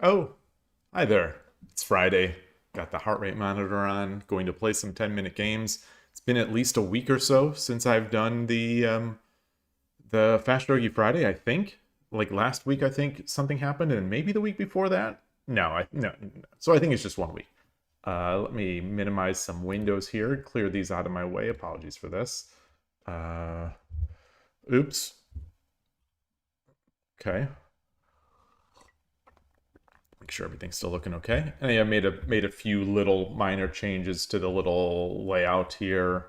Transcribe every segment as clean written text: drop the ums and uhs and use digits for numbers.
Oh, hi there. It's Friday. Got the heart rate monitor on, going to play some 10-minute games. It's been at least a week or so since I've done the Fast Shogi Friday, I think. Like last week I think something happened, and maybe the week before that? No. So I think it's just 1 week. Let me minimize some windows here, clear these out of my way. Apologies for this. Oops. Okay. Make sure everything's still looking okay. And I made a few little minor changes to the little layout here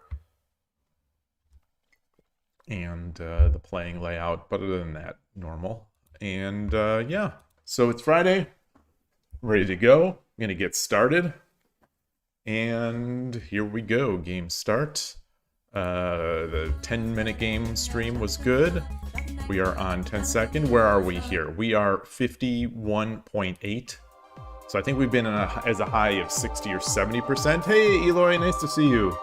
and the playing layout, but other than that, normal. And yeah, so it's Friday, ready to go. I'm gonna get started, and here we go. Game start. The 10-minute game stream was good. We are on 10-second. Where are we here? We are 51.8. So I think we've been as a high of 60 or 70%. Hey, Yloigh, nice to see you.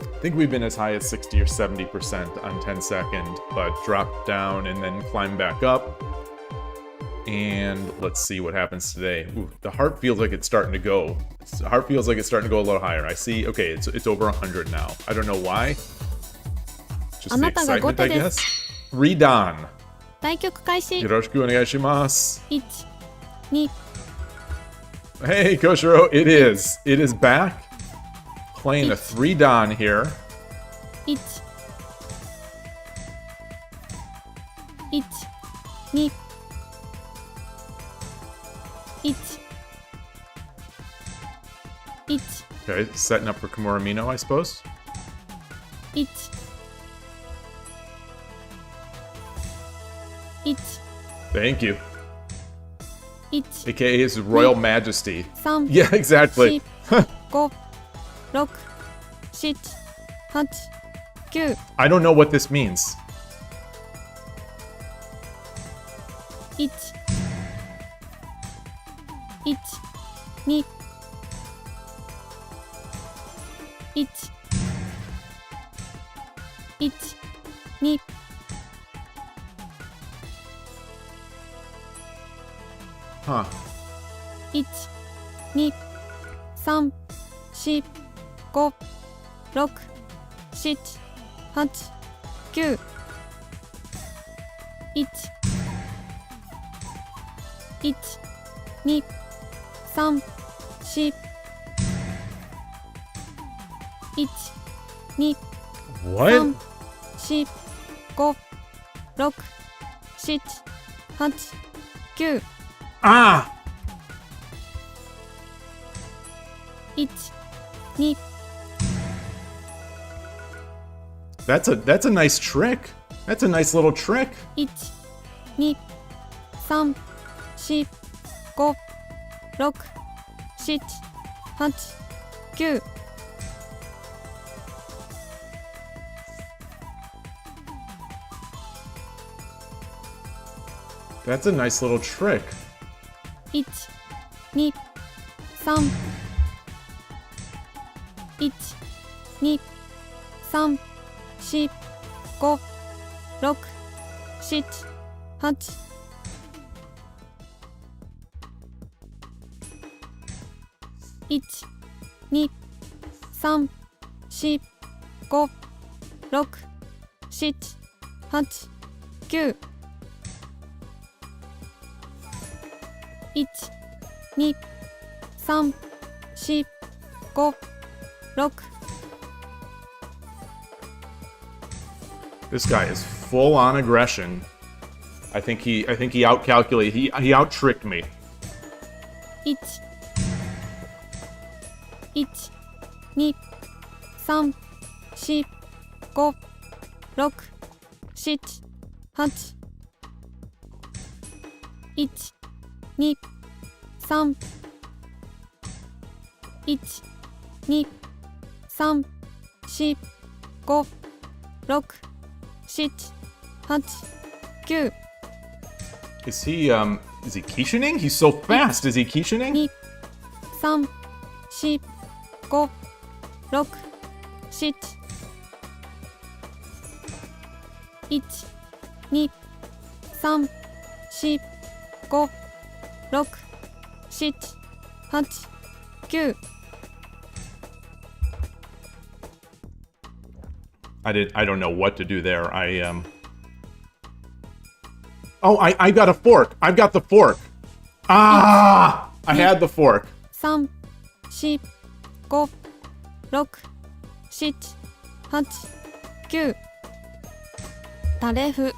I think we've been as high as 60 or 70% on 10-second, but dropped down and then climbed back up. And let's see what happens today. Ooh, the heart feels like it's starting to go. The heart feels like it's starting to go a little higher. I see, okay, it's over 100 now. I don't know why. Just the excitement, I guess. Redan. 対局開始。よろしくお願いします。1、2、Hey, Koshiro, it is. It is back. Playing a 3-dan here. 1、1、2、1、1、 Okay, setting up for Komoramino, I suppose. 1、1、 Thank you. 1、 AKA His Royal Majesty. 3、 Yeah, exactly. 5、6、7、8、9、 I don't know what this means. 1、1、2、1、1、2、 Huh. 1、2、3、4、5、6、7、8、9、1、1、2、3、4、1、2、 What? 3、4、5、6、7、8、9、 Ah! 1、2、 That's a nice trick. That's a nice little trick. 1、2、3、4、5、6、7、8、9、 That's a nice little trick. 1、2、3、1、2、3、4、5、6、7、8、1、2、3、4、5、6、7、8、9、 1、2、3、4、5、6。 This guy is full on aggression. I think he outcalculated. He out-tricked me. 1、1、2、3、4、5、6、7、8、1、2、3、1、2、3、4、5、6、7、8、9。 Is he Kishining? He's so fast. Is he Kishining? 2、3、4、5、6、7、1、2、3、4、5、6、7、8、9。I don't know what to do there. Oh, I got a fork. I've got the fork. Ah! I had the fork. 3、4、5、6、7、8、9。タレフ。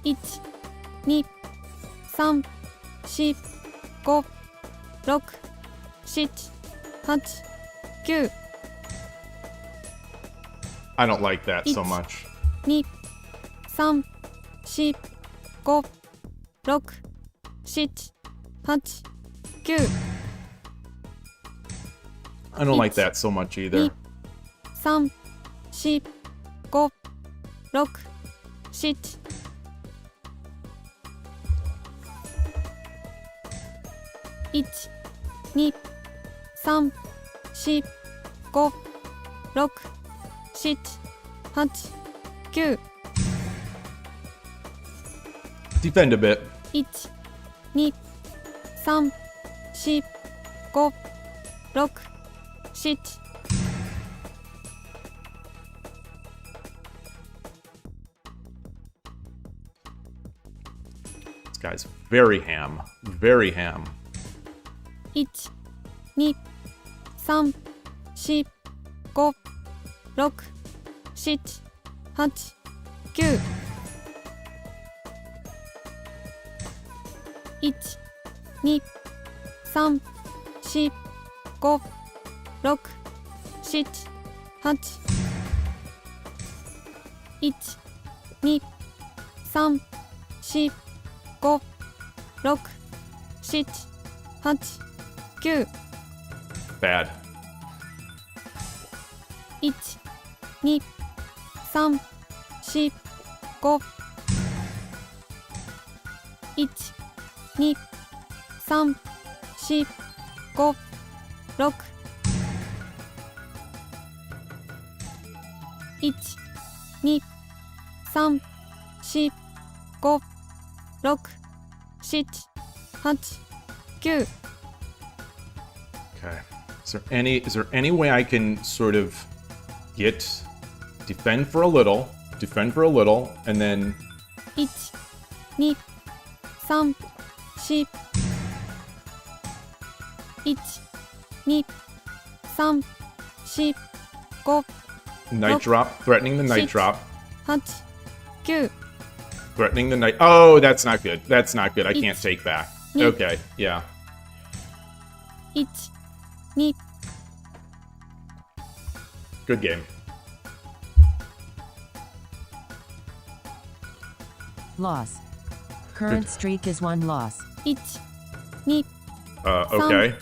1、2、3、4、5、6、7、8、9。I don't like that so much. 2、3、4、5、6、7、8、9。I don't like that so much either. 3、4、5、6、7。1、2、3、4、5、6、7、8、9。Defend a bit. 1、2、3、4、5、6、7。This guy's very ham. Very ham. 1、2、3、4、5、6、7、8、9。1、2、3、4、5、6、7、8。1、2、3、4、5、6、7、8、9。Bad. 1、2、3、4、5。1、2、3、4、5、6。1、2、3、4、5、6、7、8、9。Okay. Is there any way I can sort of defend for a little, and then 1、2、3、4。1、2、3、4、5、night drop, threatening the night drop, 8、9。threatening the night. Oh, that's not good. That's not good. I can't take back. Yeah. Okay, yeah. 1、2。Good game. Loss. Current Good. streak is 1 loss. 1、2、Okay.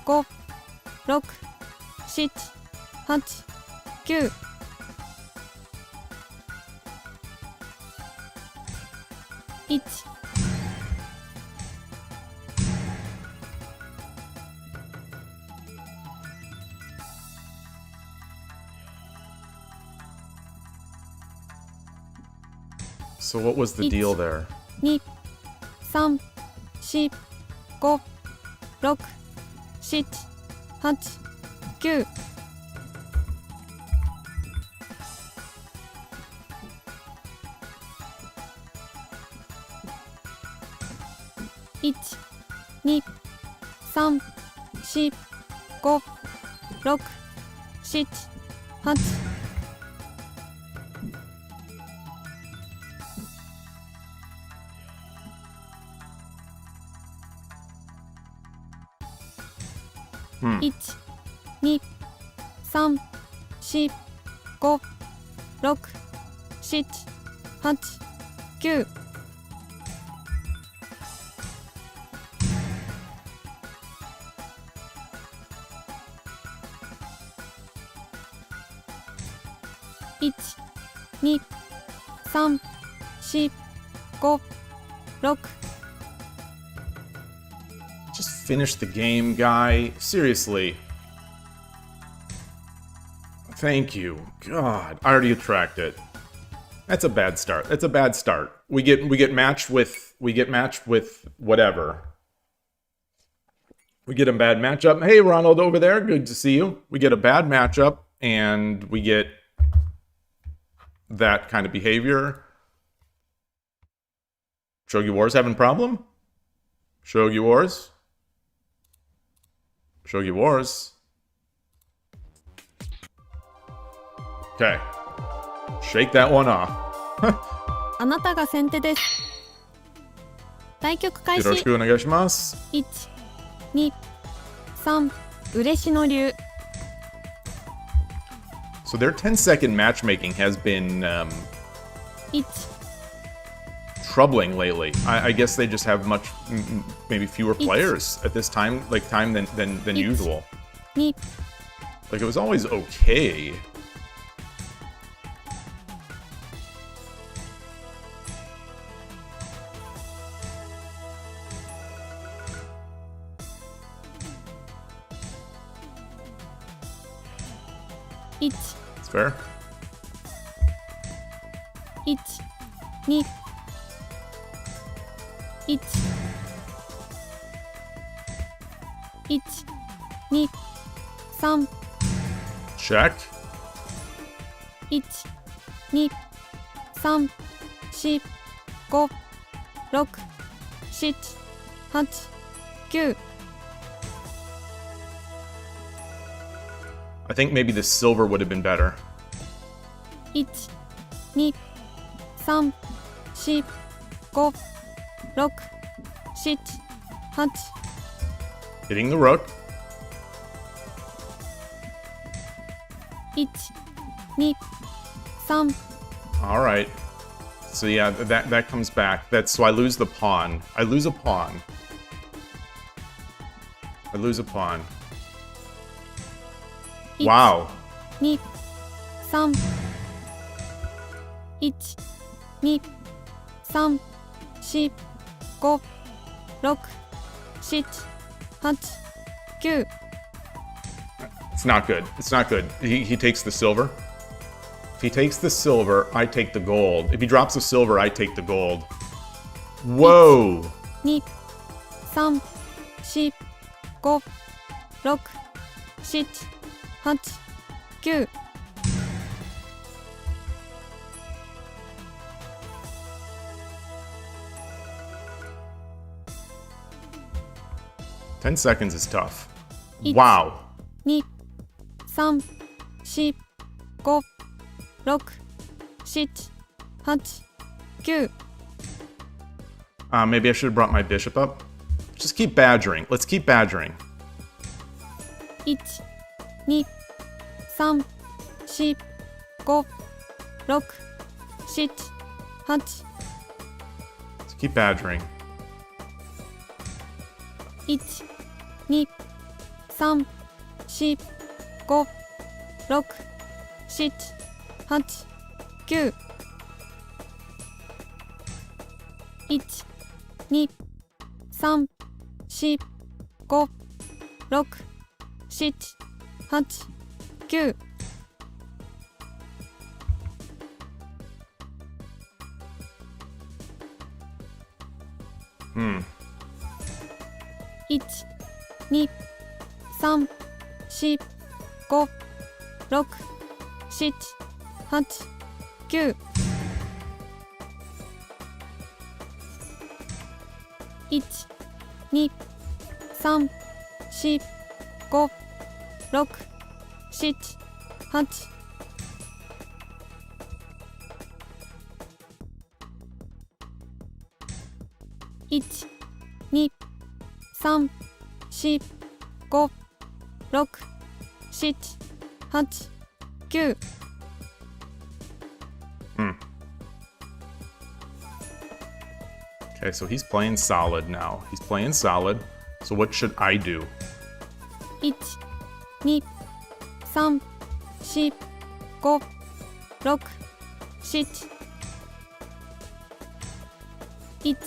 4、5、6、7、8、9。1。So what was the deal there? 2、3、4、5、6、7、8、9。1、2、3、4、5、6、7、8。1、2、3、4、5、6、7、8、9。1、2、3、4、5、6。Just finish the game, guy. Seriously. Thank you. God, I already tracked it. That's a bad start. That's a bad start. We get matched with whatever. We get a bad matchup. Hey, Ronald over there. Good to see you. We get a bad matchup, and we get that kind of behavior. Shogi Wars having problem? Shogi Wars? Shogi Wars. Okay. Shake that one off. あなたが先手です。対局開始。よろしくお願いします。1、2、3、嬉野流。So their 10-second matchmaking has been 1、troubling lately. I guess they just have much, maybe fewer players at this time, than usual. 2、 Like it was always okay. 1、 It's fair. 1、2、1、1、2、3、 Check. 1、2、3、4、5、6、7、8、9。I think maybe the silver would have been better. 1、2、3、4、5、6、7、8。 Hitting the rook. 1、2、3。 All right. So yeah, that comes back. So I lose the pawn. I lose a pawn. I lose a pawn. Wow. 2、3。1、2、3、4、5、6、7、8、9。 It's not good. It's not good. He takes the silver. If he takes the silver, I take the gold. If he drops the silver, I take the gold. Whoa. 2、3、4、5、6、7、8、9。 10 seconds is tough. 1、 Wow. 2、3、4、5、6、7、8、9。 Maybe I should have brought my bishop up. Just keep badgering. Let's keep badgering. 1、2、3、4、5、6、7、8。 Let's keep badgering. 1、2、3、4、5、6、7、8、9。1、2、3、4、5、6、7、8、9。 1、2、3、4、5、6、7、8、9。 1、2、3、4、5、6、7、8。 1、2、3、4、5、6、7、8、9。 Okay, so he's playing solid now. He's playing solid. So what should I do? 1、2、3、4、5、6、7。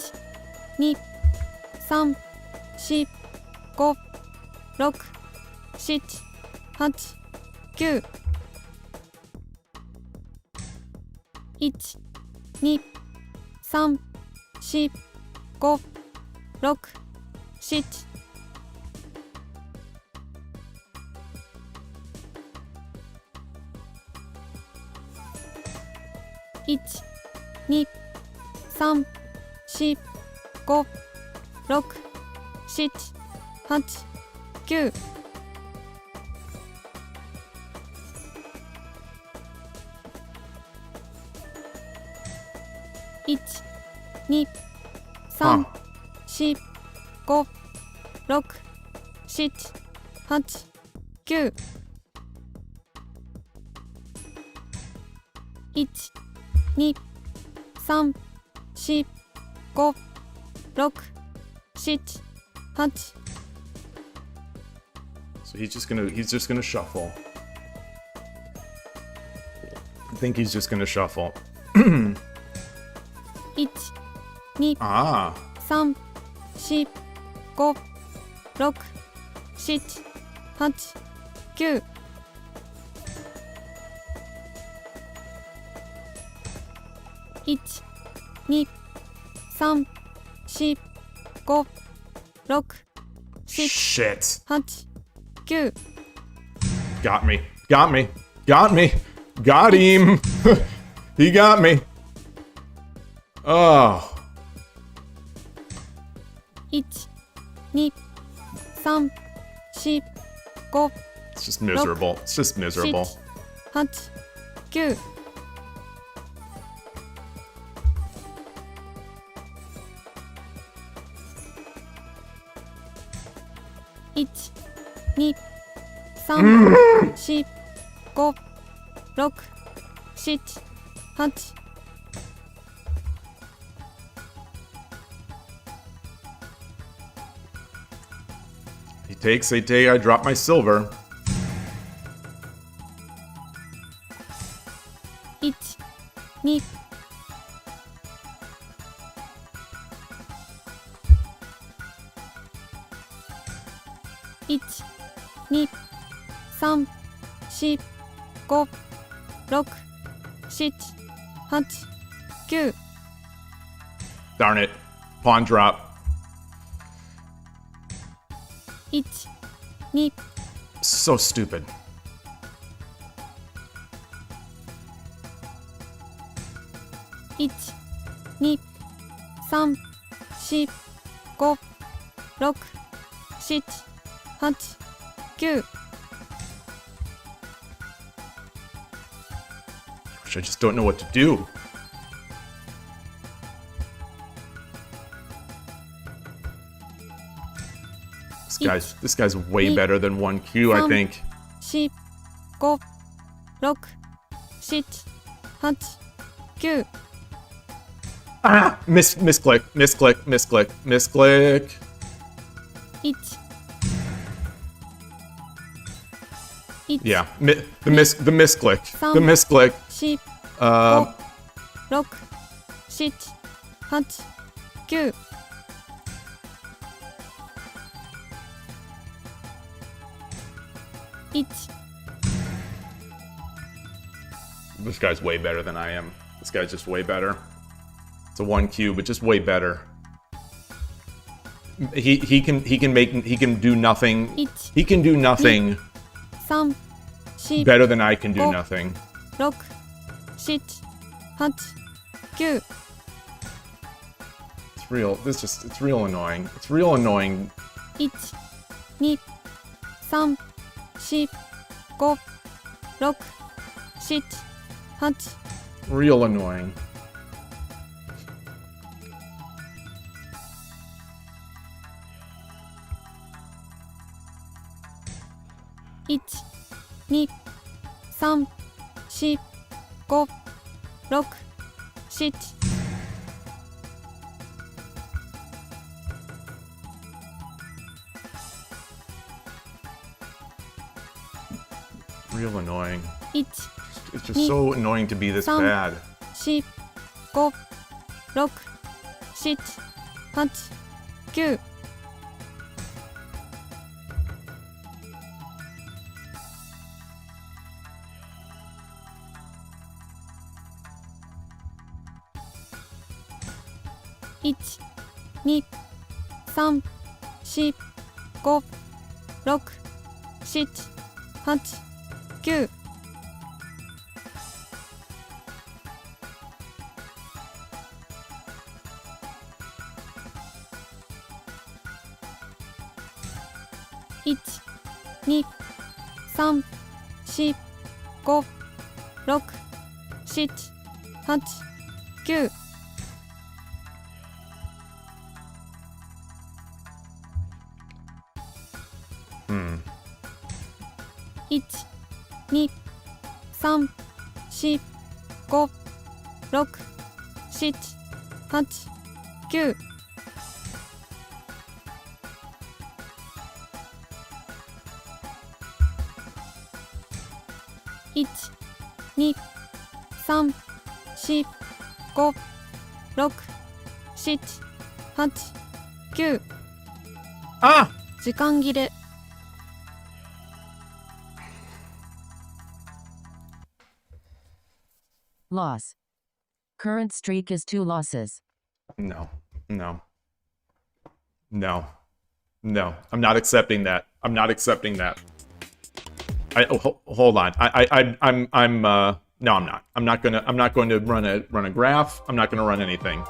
1、2、3、4、5、6、7、8、9。1、2、3、4、5、6、7、1、2、3、4、5、6、7、8、9、1、2、3、4、5、6、7、8、9、1、2、3、4、5、6、7、8。So he's just gonna shuffle. I think he's just gonna shuffle. 1、2、Ah. 3、4、5、6、7、8、9。1、2、3、4、5、6、7、 Shit. 8、9。Got me. Got me. Got me. Got him. He got me. Oh. 1、2、3、4、5、 It's just miserable. It's just miserable. 7、8、9。1、2、3、4、5、6、7、8。He takes, they take, I drop my silver. 1、2、1、2、3、4、5、6、7、8、9。 Darn it. Pawn drop. 1、2、 So stupid. 1、2、3、4、5、6、7、8、9。 I just don't know what to do. This guy's way better than 1Q, I think. 4、5、6、7、8、9。 Ah! Misclick. 1、1、 Yeah, the misclick. 3、 The misclick. 4、 5、6、7、8、9。 1、 This guy's way better than I am. This guy's just way better. It's a 1Q, but just way better. He can do nothing. 1、 He can do nothing 3、4、 better than I can do nothing. 6、7、8、9。 It's real. It's real annoying. It's real annoying. 1、2、3、4、5、6、7、8。 Real annoying. 1、2、3、4、5、6、7。 Real annoying. 1、 It's just so annoying to be this bad. 4、5、6、7、8、9。 1、1、2、3、4、5、6、7、8、9。1、2、3、4、5、6、7、8、9。1、2、3、4、5、6、7、8、9。1、2、3、4、5、6、7、8、9。Ah! 時間切れ。Loss. Current streak is 2 losses. No. No. No. No. I'm not accepting that. I'm not accepting that. Hold on. No, I'm not. I'm not going to run a graph. I'm not going to run anything.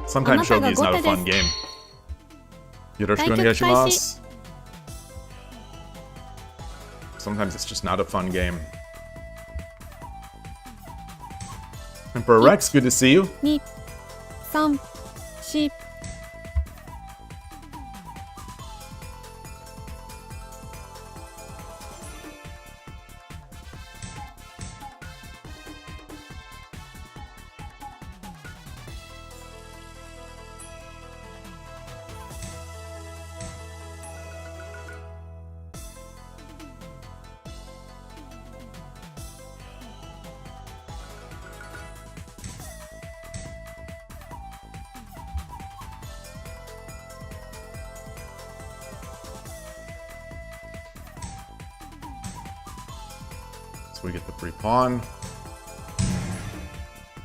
Sometimes Shogi is not a fun game. Yoroshiku onegaishimasu. Sometimes it's just not a fun game. Emperor Rex, good to see you. 2、3、4。We get the free pawn,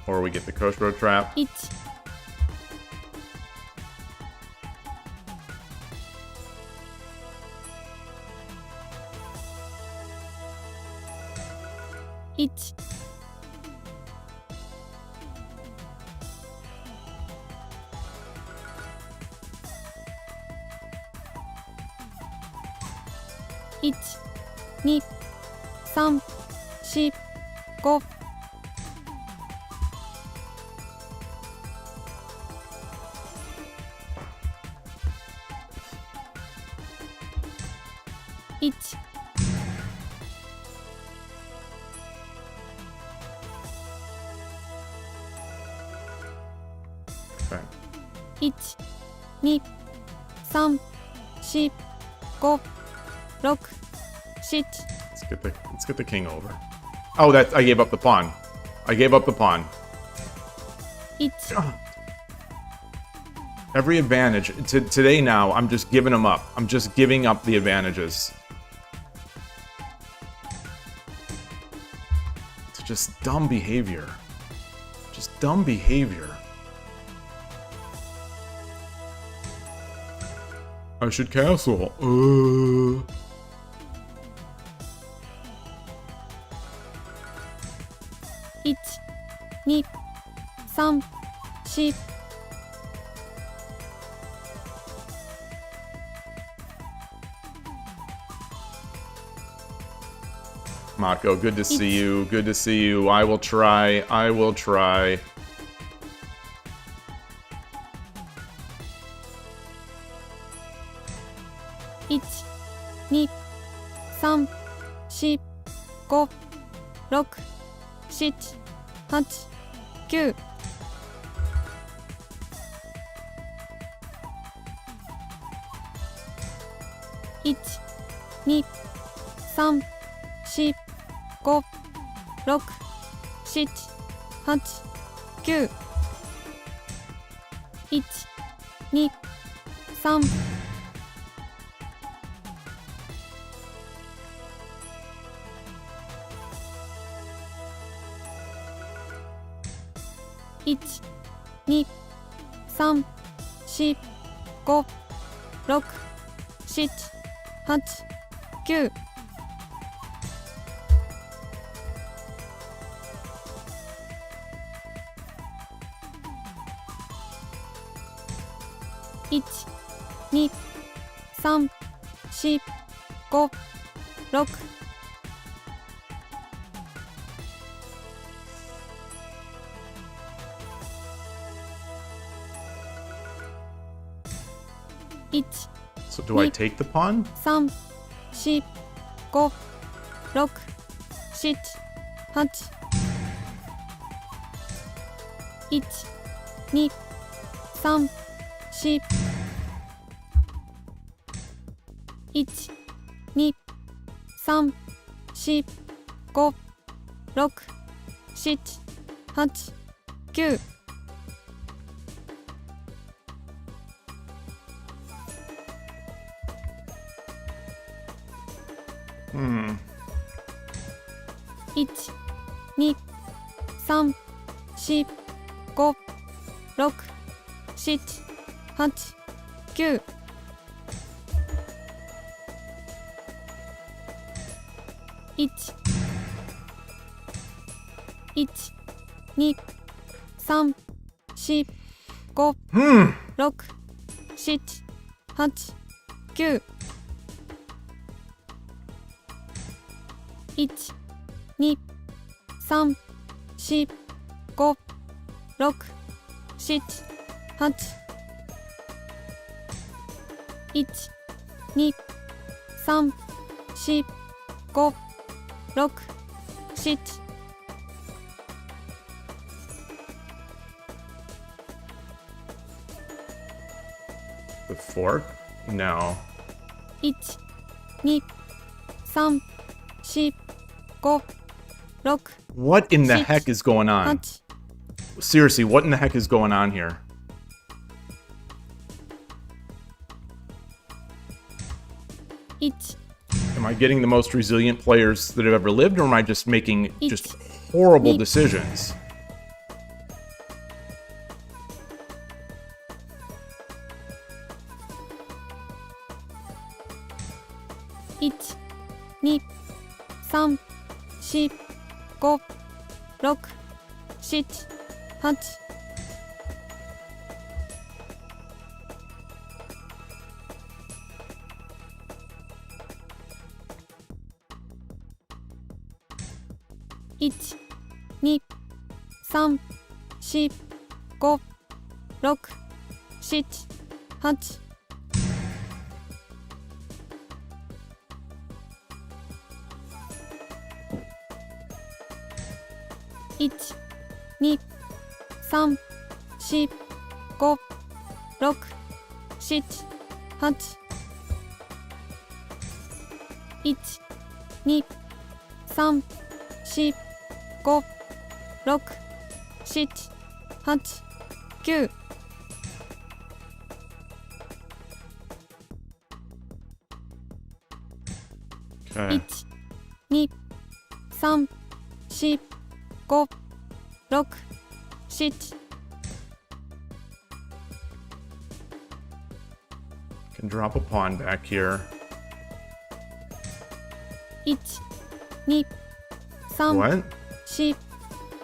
or we get the Koshiro trap. 1、1、1、2、3、4、5。1、Okay. 1、2、3、4、5、6、7。Let's get the king over. Oh, that I gave up the pawn. I gave up the pawn. 1、Every advantage today now. I'm just giving them up. I'm just giving up the advantages. It's just dumb behavior. Just dumb behavior. I should castle. 1、2、3、4。Mako, good to see you. Good to see you. I will try. I will try. 1、2、3、4、5、6、7、8、9。1、2、3、4、5、6、7、8、9。1、2、3。3、4、5、6、7、8、9。1、2、3、4、5、6。1、 So do I take the pawn? 3、4、5、6、7、8。1、2、3、4。1、2、3、4、5、6、7、8、9。1、2、3、4、5、6、7、8、9。1、1、2、3、4、5、6、7、8、9。1、2、3、4、5、6、7、8。1、2、3、4、5、6、7。The fork? No. 1、2、3、4、5、6、What in the Shit. heck is going on? 8。Seriously, what in the heck is going on here? 1、 Am I getting the most resilient players that have ever lived, or am I just making Each. just horrible Each. decisions? 1、2、3、4、5、6、7、8。1、2、3、4、5、6、7、8。1、2、3、4、5、6、7、8。1、2、3、4、5、6、7、8、9。Okay. 1、2、3、4、5、6、7。Can drop a pawn back here. 1、2、3、 What?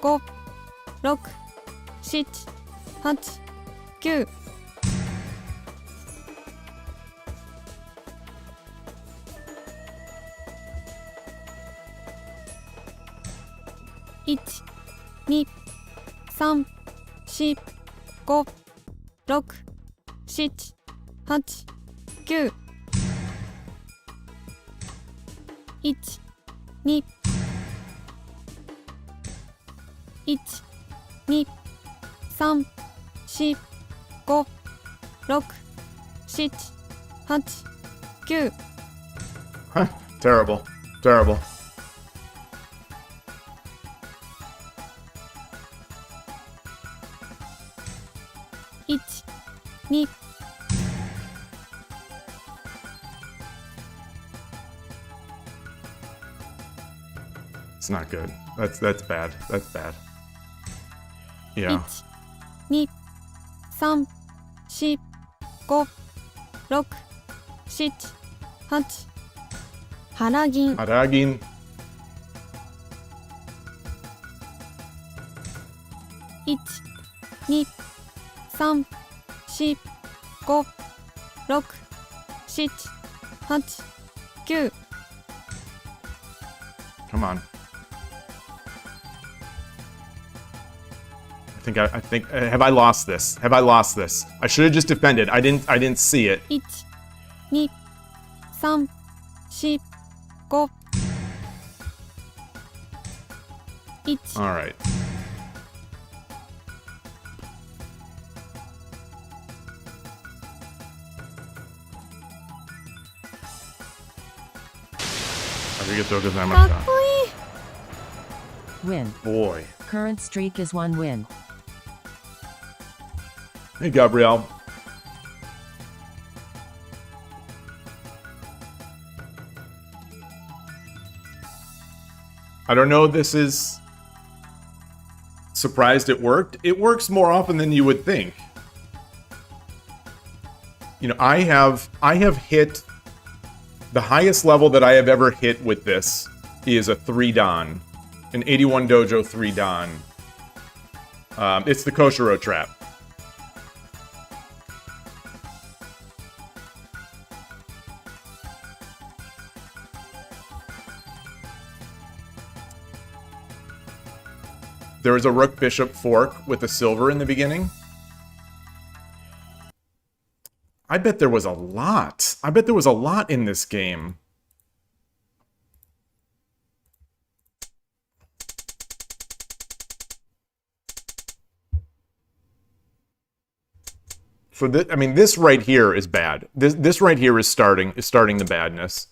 4、5、6、7、8、9。1、2、3、4、5、6、7、8、9。1、2、1、2、3、4、5、6、7、8、9。 Huh, terrible. Terrible. 1、2。It's not good. That's bad. That's bad. Yeah. 1、2、3、4 5 6 7 8腹銀 Haragin. 1 2 3 4 5 6 7 8 9 Come on. I think have I lost this? Have I lost this? I should have just defended. I didn't see it. 1 2 3 4 5 1 All right. Arigatou か gozaimasu. っこいい Win. Boy. Current streak is 1 win. Hey, Gabrielle. I don't know if this is surprised it worked. It works more often than you would think. You know, I have hit the highest level that I have ever hit with this is a 3 Dan, an 81 Dojo 3 Dan. It's the Koshiro trap. There was a Rook Bishop fork with a silver in the beginning. I bet there was a lot. I bet there was a lot in this game. So I mean, this right here is bad. This right here is starting the badness.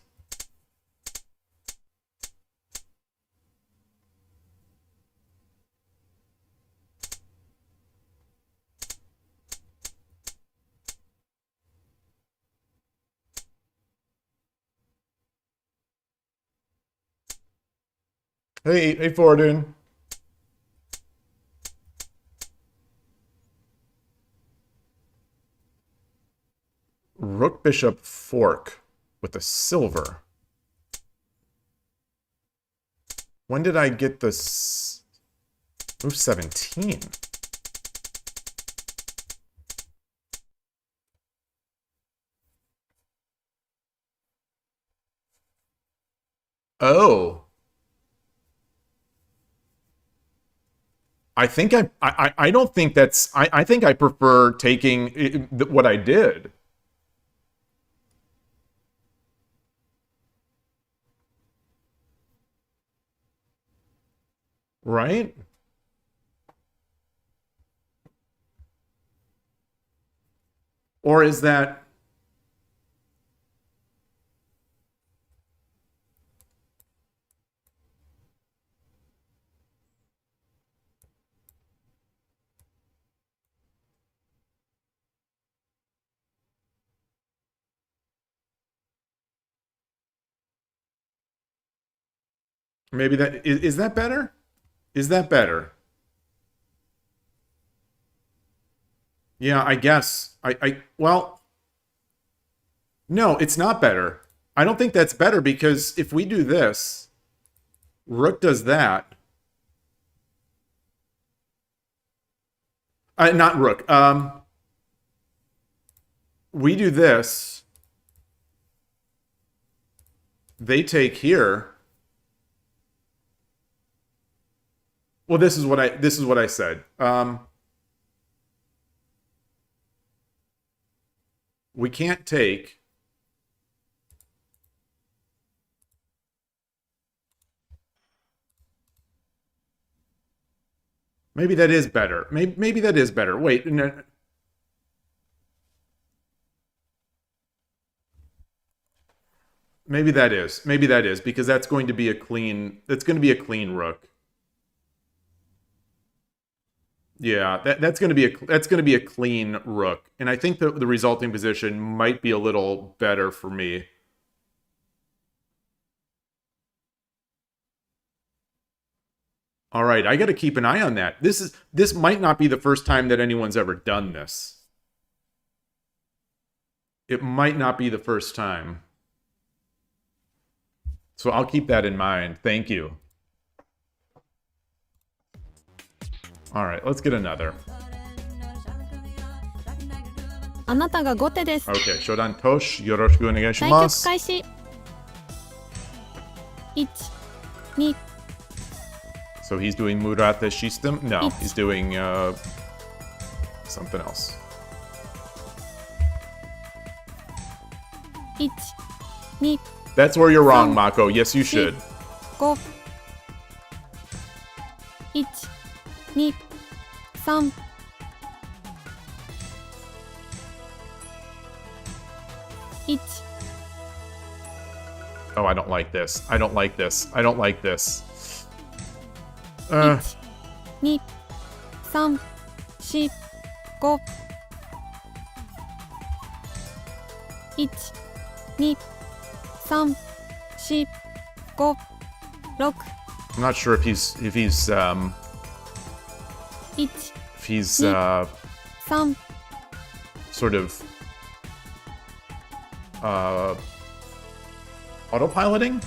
Hey, Fordun. Rook Bishop fork with a silver. When did I get this? Move 17. Oh. I think I don't think that's I think I prefer taking what I did. Right? Or is that maybe that is that better? Is that better? Yeah, I guess. Well, no, it's not better. I don't think that's better because if we do this, Rook does that. Not Rook. We do this. They take here. Well, this is what I said. We can't take. Maybe that is better. Maybe that is better. Wait, no. Maybe that is. Maybe that is because that's going to be a clean. That's going to be a clean rook. Yeah, that's going to be a clean rook, and I think the resulting position might be a little better for me. All right, I got to keep an eye on that. This might not be the first time that anyone's ever done this. it might not be the first time. So I'll keep that in mind. Thank you. All right, let's get another. あなたが後手です。 Okay, Shodan Tosh, yoroshiku お願いし対局ます。開始。1、2、 So he's doing Murata System? No, It's- he's doing something else. 1、2、 That's where you're wrong, Some- Mako. Yes, you should. 5、1、2、3、1、 Oh, I don't like this. I don't like this. I don't like this. 1、2、3、4、5、1、2、3、4、5、6、 I'm not sure if he's 1、 3、 sort of autopiloting.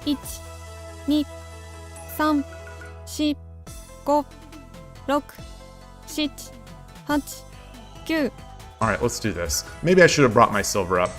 1、2、3、4、5、6、7、8、9、 All right, let's do this. Maybe I should have brought my silver up.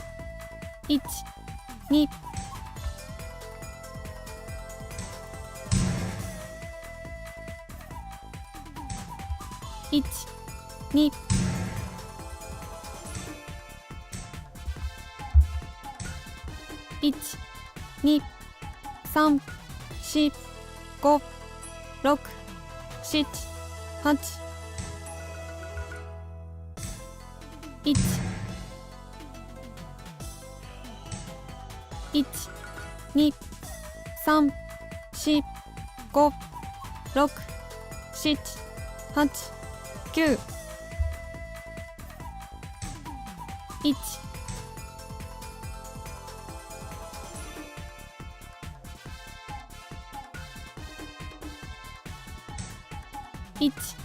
1、2、1、2、1、2、3、4、5、6、7、8、1、1、2、3、4、5、6、7、8、9、1、1、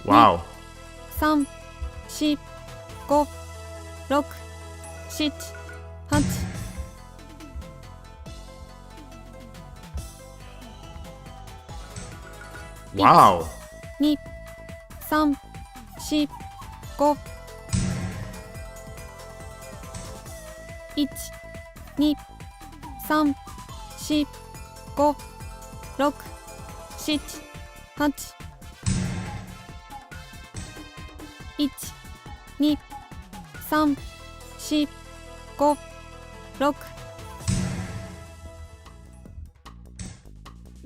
Wow. 3、4、5、6、7、8、 Wow. 2、3、4、5、1、2、3、4、5、6、7、8、1、2、3、4、5、6、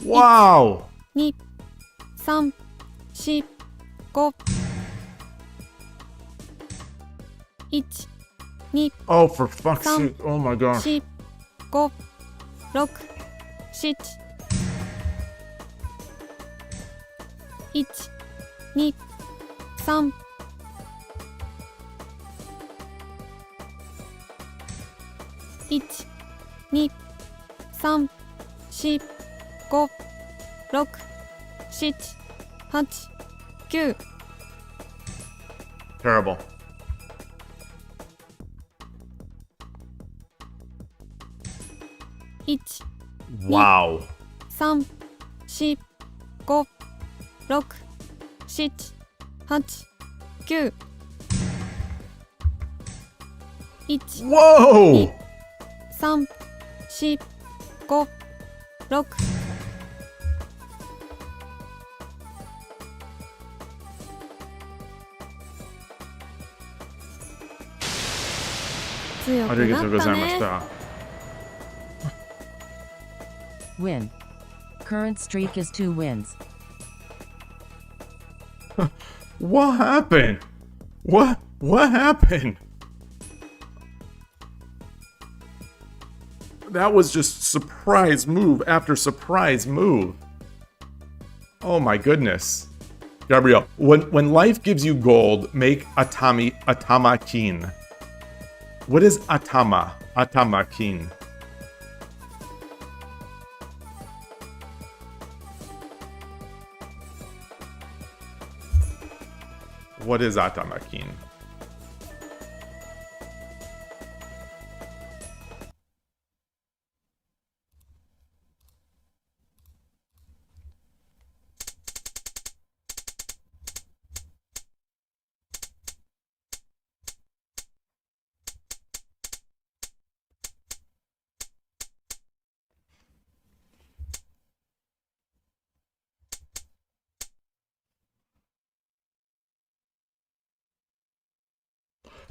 Wow. 2、3、4、5、1、2、 Oh, for fuck's Some- sake. Oh my gosh. 4、5、6、7、1、2、3、1、2、3、4、5、6、7、8、9、 Terrible. 1、 Wow. 3、4、5、6、7、8、9、1、 Whoa. 3、4、5、6、強くなったね。 Win. Current streak is 2 wins. What happened? What happened? That was just surprise move after surprise move. Oh my goodness. Gabrielle, when life gives you gold, make atamakin. What is atamakin? What is atamakin?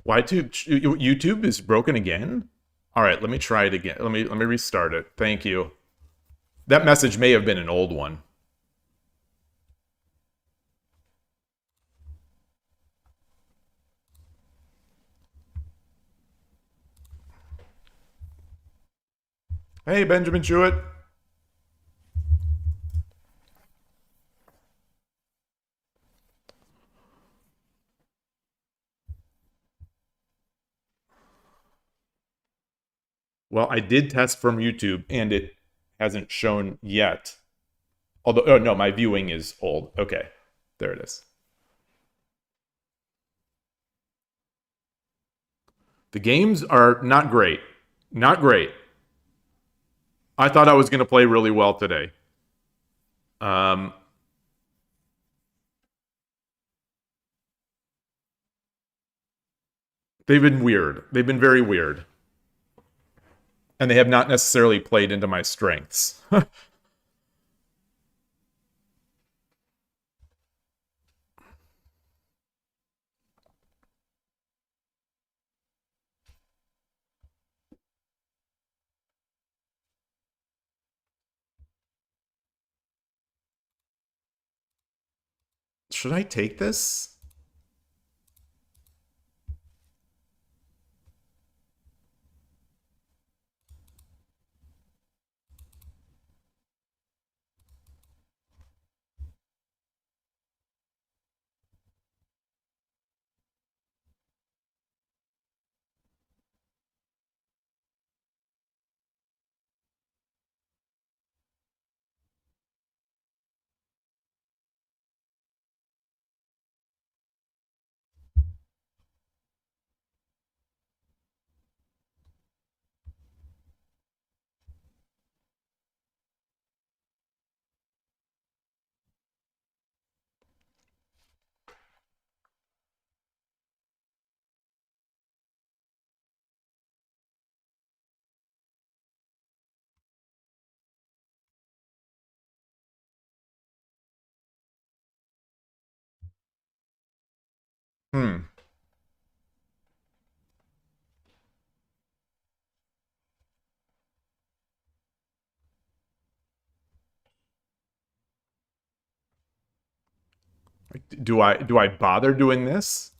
Why YouTube is broken again? All right, let me try it again. Let me restart it. Thank you. That message may have been an old one. Hey, Benjamin Jewett. Well, I did test from YouTube, and it hasn't shown yet. Although, oh no, my viewing is old. Okay, there it is. The games are not great. Not great. I thought I was going to play really well today. They've been weird. They've been very weird. And they have not necessarily played into my strengths. Should I take this? Do I bother doing this?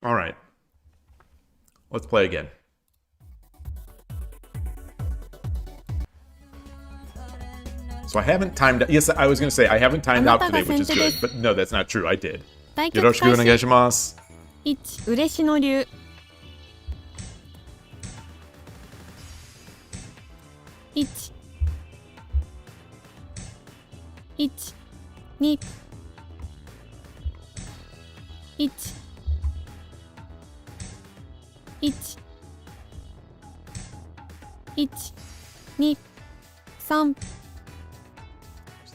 All right. Let's play again. So I haven't timed out. Yes, I was going to say I haven't timed out today, which is good. But no, that's not true. I did. 対よろしくお願いします。1嬉野流1 1 2 1 1 1 2 3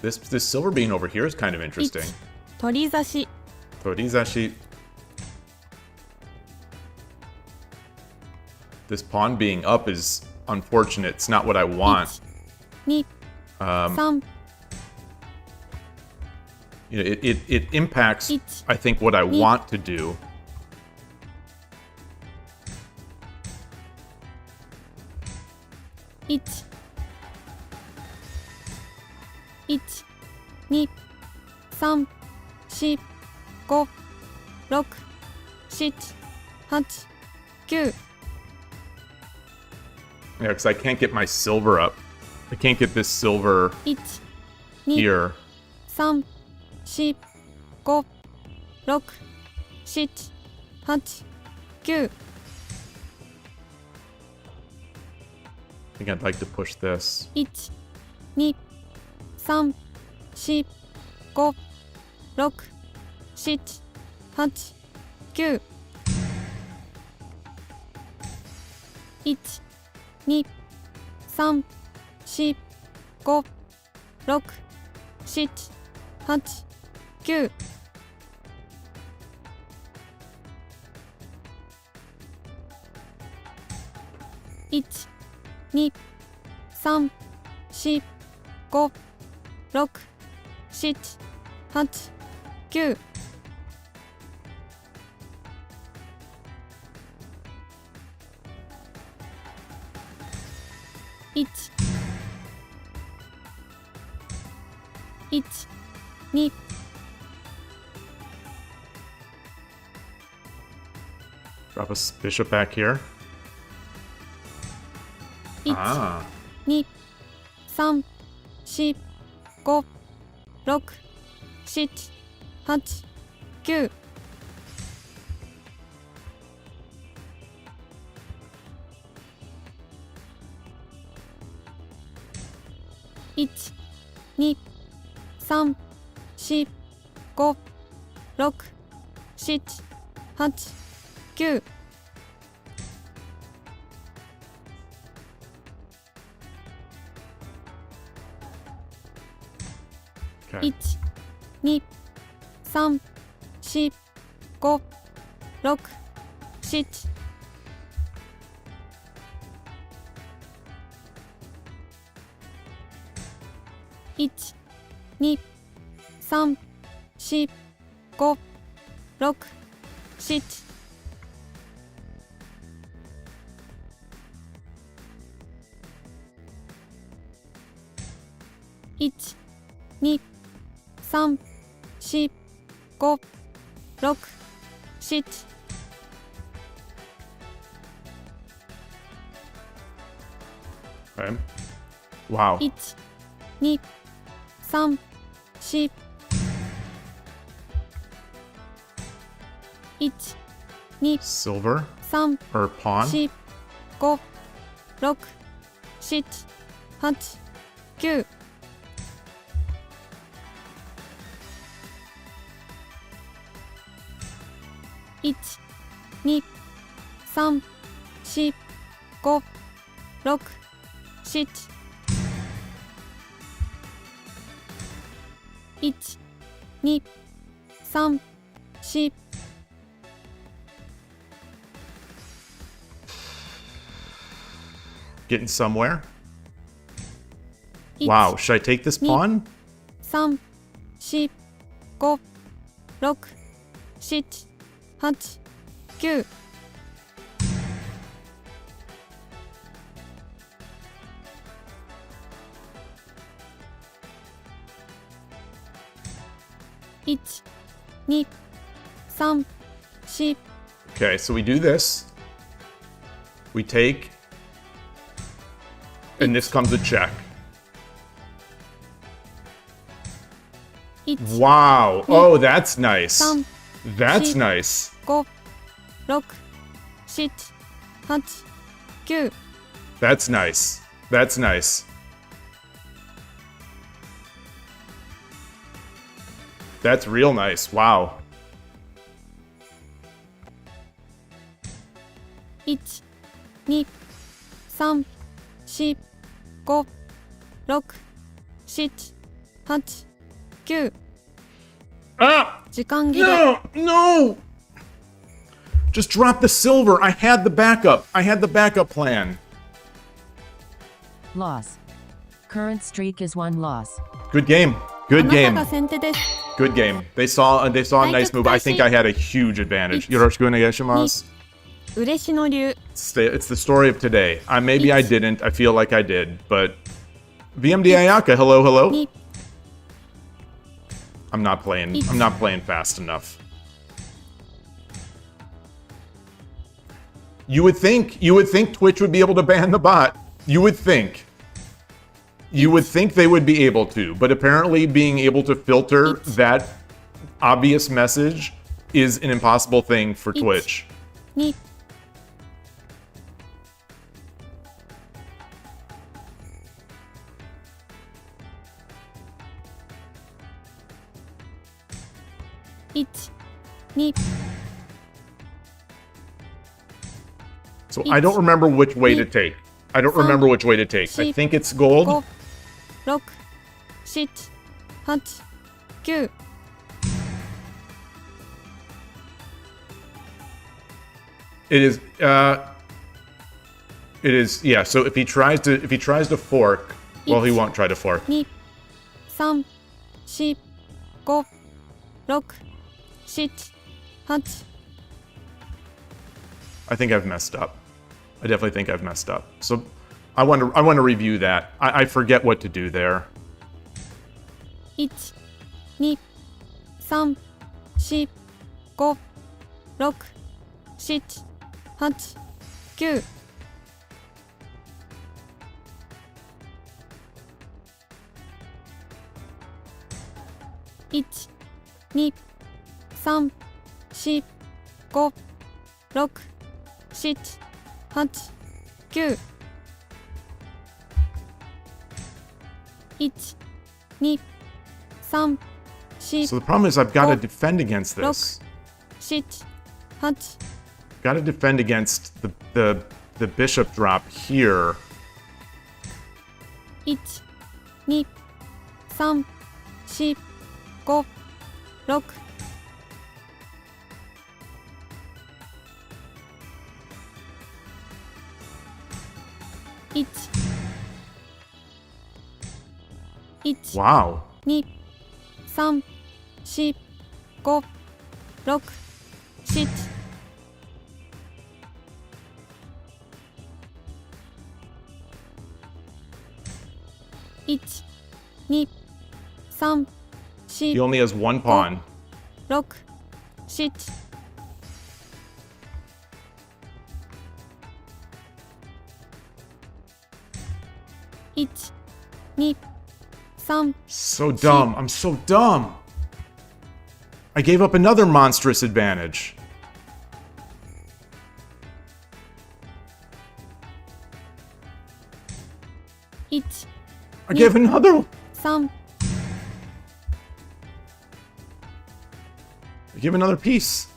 This silver bean over here is kind of interesting. 取り差し Torizashi. This pawn being up is unfortunate. It's not what I want. 2 3 You know, it impacts, It's- I think, what I Ni- want to do. 1 1 2 3 4 5 6 7 8 9 Yeah, because I can't get my silver up. I can't get this silver 1 2 here. 3 4 5 6 7 8 9 I think I'd like to push this. 1 2 3 4 5 6 7 8 9 1、2、3、4、5、6、7、8、9。1、2、3、4、5、6、7、8、9。1、1、2、Drop a bishop back here. 1、 Ah. 2、3、4、5、6、7、8、9。1、2、3、4、5、6、7、8、9。Okay. 1、2、3、4、5、6、7。1、2、3、4、5、6、7。1、2、3、4、5、6、7。Okay. Wow. 1、2、3、4。1、2、 Silver 3、 or pawn? 4、5、6、7、8、9。1、2、3、4、5、6、7。1、2、3、4。Getting somewhere. 1、 Wow, should I take this pawn? 3、4、5、6、7、8、9。1、2、3、4。 Okay, so we do this. We take, and this comes a check. 1、 Wow. Oh, that's nice. 3、 That's nice. 5、6、7、8、9。 That's nice. That's nice. That's real nice. Wow. 1、2、3、4、5、6、7、8、9。 Ah! 時間切れ。 No! No! Just drop the silver. I had the backup. I had the backup plan. Loss. Current streak is 1 loss. Good game. あ Good なた game. が先手です。 Good game. They saw a nice move. I think I had a huge advantage. Yoroshiku onegaishimasu. 嬉しの流。 It's the story of today. Maybe I didn't. I feel like I did, but VMD Ayaka, hello, hello. 2、 I'm not playing fast enough. You would think Twitch would be able to ban the bot. You would think they would be able to, but apparently being able to filter that obvious message is an impossible thing for Twitch. 2、 1、2、So I don't remember which way to take. I don't remember which way to take. I think it's gold. 5、6、7、8、9。It is. It is. Yeah. So if he tries to fork, well, he won't try to fork. 2、3、4、5、6、7、8。I think I've messed up. I definitely think I've messed up. So I want to review that. I forget what to do there. 1、2、3、4、5、6、7、8、9。1、2、3、4、5、6、7、8、9。1、2、3、4、 So the problem is I've got to defend against this. 7、8。 Got to defend against the bishop drop here. 1、2、3、4、5、6。1、1、 Wow. 2、3、4、5、6、7。1、2、3、4、 He only has one pawn. 6、7。1、2、3、 So dumb. I'm so dumb. I gave up another monstrous advantage. 1、 I gave another one. 3、 I gave another piece.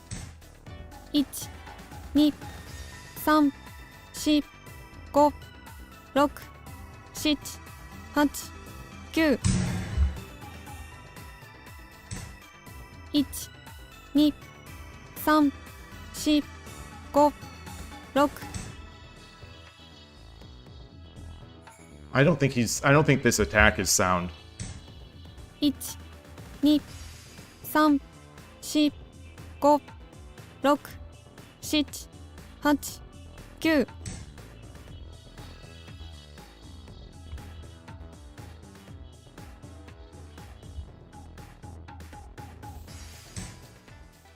1、2、3、4、5、6、7、8、9。1、2、3、4、5、6。 I don't think this attack is sound. 1、2、3、4、5、6、7、8、9。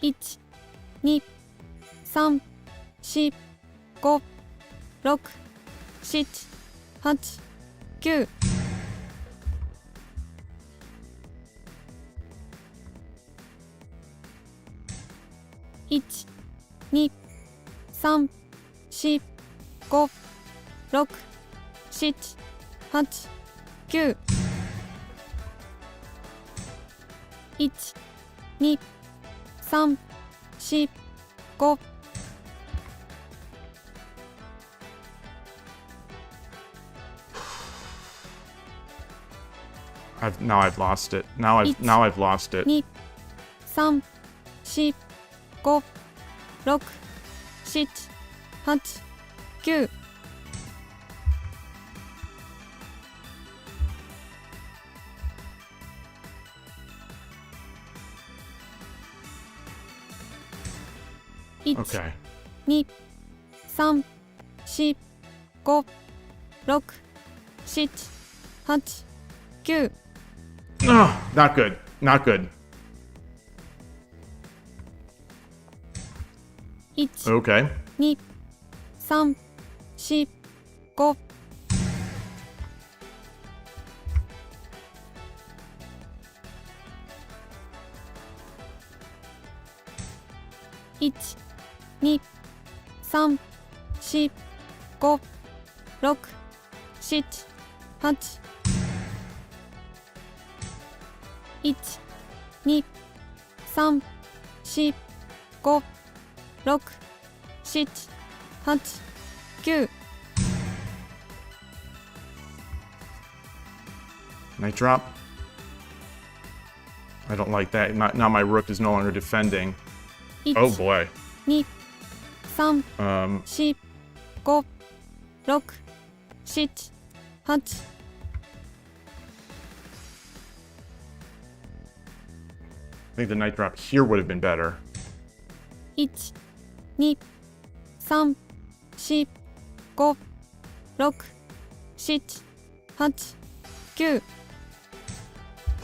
1、2、3、4、5、6、7、8、9。 1、2、3、4、5、6、7、8、9。 1、2、3、4、5。 Now I've lost it. Now I've lost it. 2、3、4、5、6、7、8、9。 1、 Okay. 2、3、4、5、6、7、8、9。 Oh, not good. Not good. 1、 Okay. 2、3、4、5。 1、2、3、4、5、6、7、8。 1、2、3、4、5、6、7、8、9 Night drop. I don't like that. Now my rook is no longer defending. 1 Oh boy. 2 3 Um, 4 5 6 7 8 I think the night drop here would have been better. 1 2 3 4 5 6 7 8 9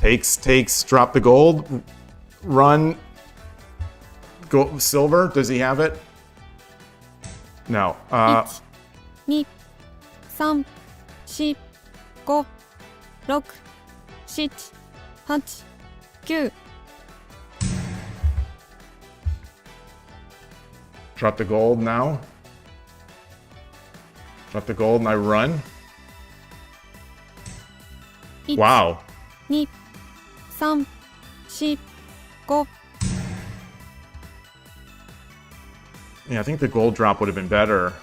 Takes, drop the gold, run, go silver. Does he have it? No. 1 2 3 4 5 6 7 8 9 Drop the gold now. Drop the gold and I run. 1 Wow. 2 3 4 5 Yeah, I think the gold drop would have been better.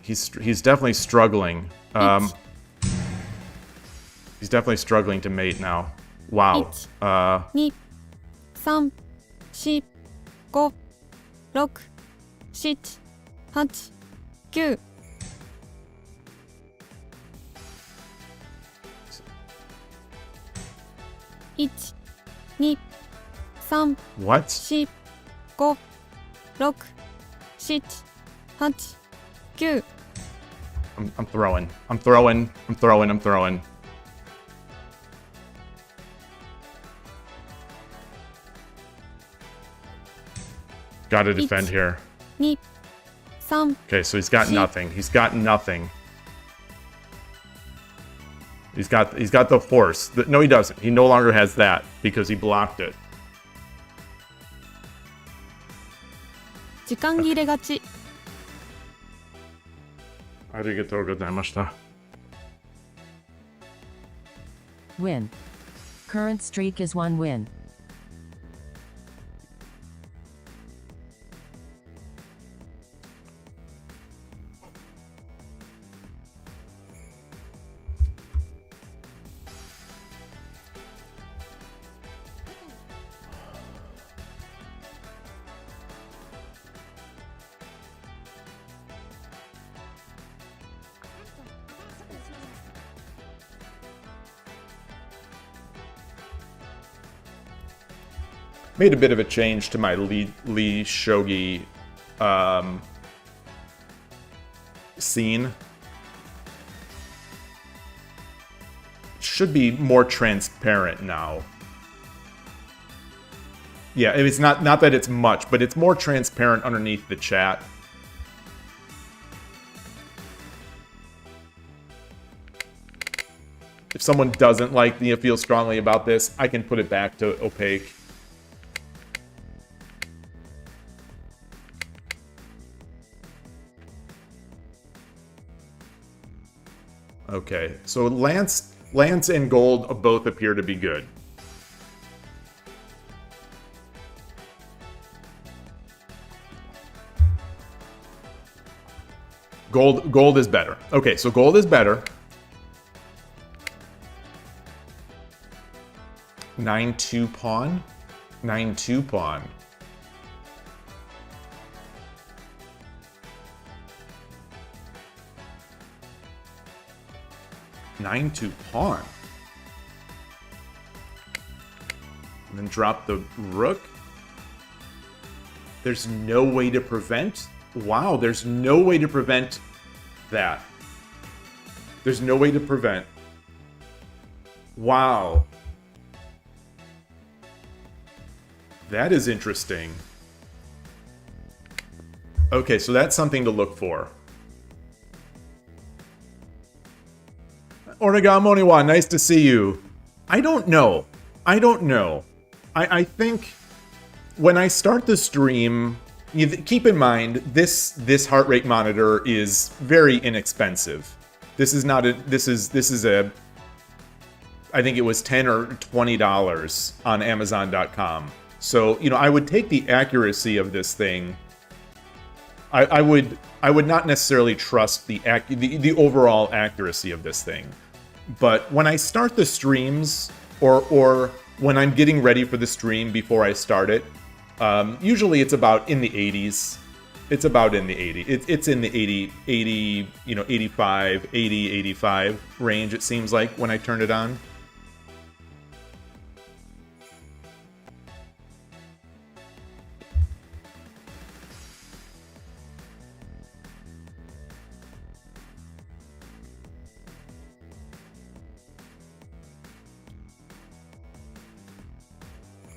He's definitely struggling. He's definitely struggling to mate now. Wow. 2 3 4 5 6 7 8 9 1 2 3 What? 4 5 6 7 8 9 I'm throwing. I'm throwing. I'm throwing. I'm throwing. Gotta defend here. 2 3 Okay, so he's got nothing. He's got nothing. He's got the horse. No, he doesn't. He no longer has that because he blocked it. 時間切れ勝ち Arigatou gozaimashita. Win. Current streak is 1 win. Made a bit of a change to my Lee Shogi scene. Should be more transparent now. Yeah, it's not that it's much, but it's more transparent underneath the chat. If someone doesn't like me or feel strongly about this, I can put it back to opaque. Okay, so Lance and Gold both appear to be good. Gold is better. Okay, so Gold is better. 9-2 pawn. 9-2 pawn. Nine to pawn. And then drop the rook. There's no way to prevent. Wow, there's no way to prevent that. There's no way to prevent. Wow. That is interesting. Okay, so that's something to look for. Origamoniwa, nice to see you. I don't know. I think when I start the stream, keep in mind this heart rate monitor is very inexpensive. This is not a this is a I think it was $10 or $20 on Amazon.com. So, I would take the accuracy of this thing I would not necessarily trust the overall accuracy of this thing. But when I start the streams, or when I'm getting ready for the stream before I start it, usually it's about in the 80s. It's about in the 80. It's in the 80, 85, 80, 85 range, it seems like, when I turn it on.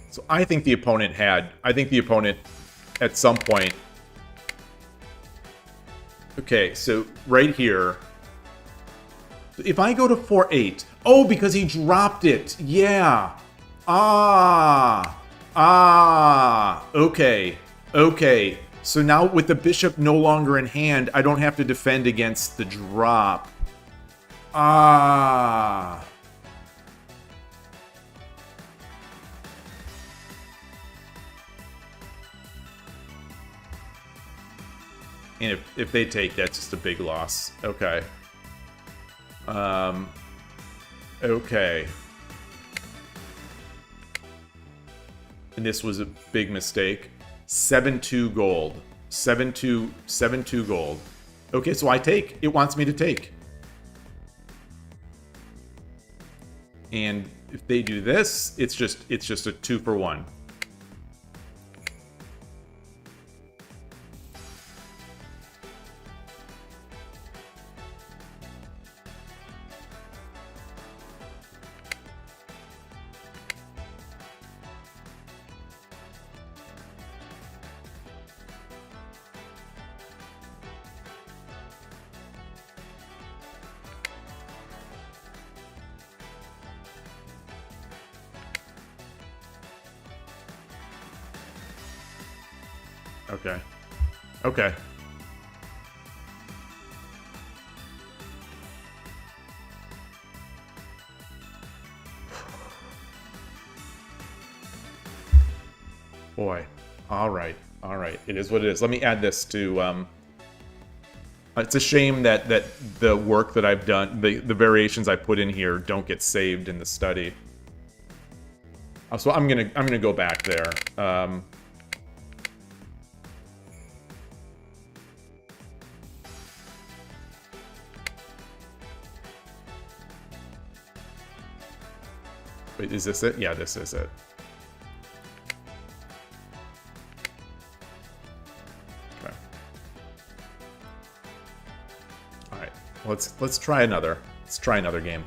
So I think the opponent at some point... Okay, so right here, if I go to 4-8, oh, because he dropped it, yeah. Okay, so now with the bishop no longer in hand, I don't have to defend against the drop. And if they take, that's just a big loss. Okay. Okay. And this was a big mistake. 7-2 gold. 7-2 gold. Okay, so I take. It wants me to take. And if they do this, it's just a 2-for-1. Okay. Okay. Boy. All right. All right. It is what it is. Let me add this to... It's a shame that the work that I've done, the variations I put in here don't get saved in the study. So I'm gonna go back there. Wait, is this it? Yeah, this is it. Okay. All right. Let's try another. Let's try another game.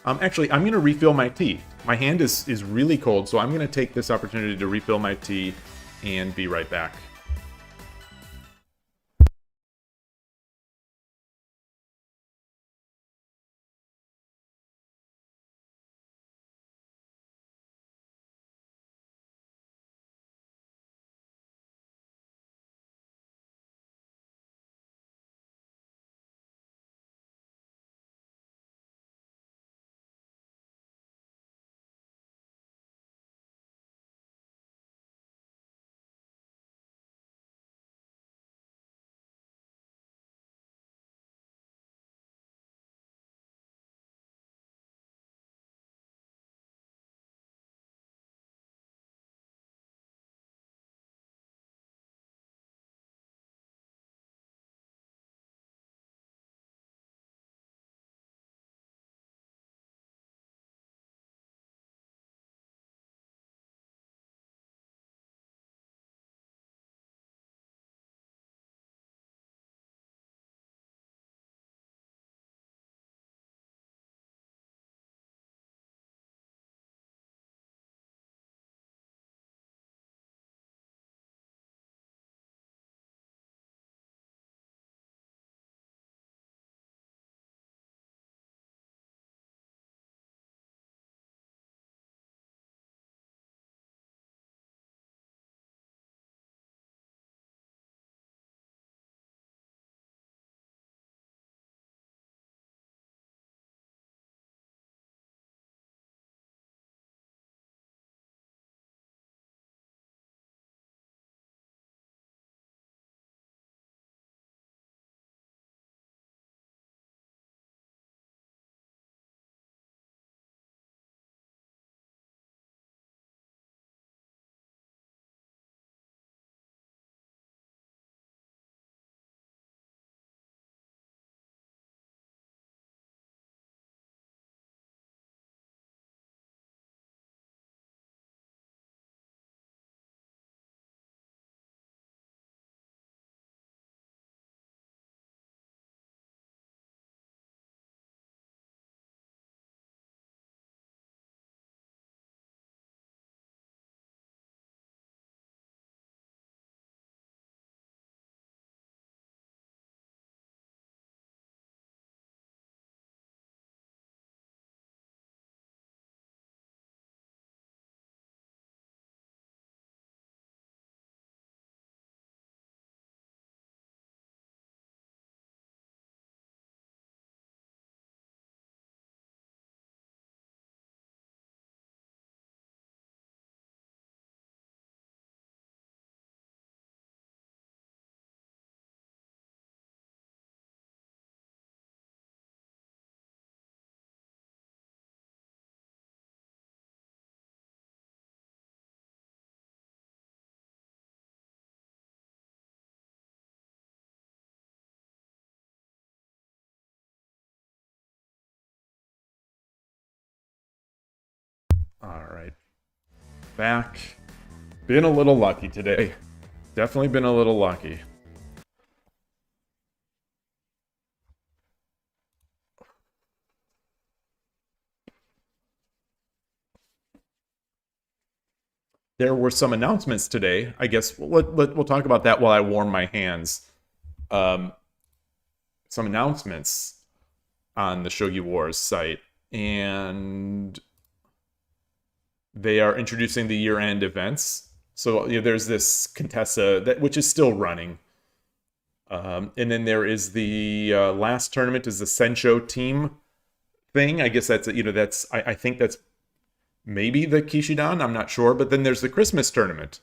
Actually, I'm gonna refill my tea. My hand is really cold, so I'm gonna take this opportunity to refill my tea and be right back. All right. Back. Been a little lucky today. Definitely been a little lucky. There were some announcements today. I guess we'll talk about that while I warm my hands. Some announcements on the Shogi Wars site, and they are introducing the year-end events. So there's this Contessa which is still running, and then there is the last tournament is the Sensho team thing. I guess that's I think that's maybe the Kishidan. I'm not sure, but then there's the Christmas tournament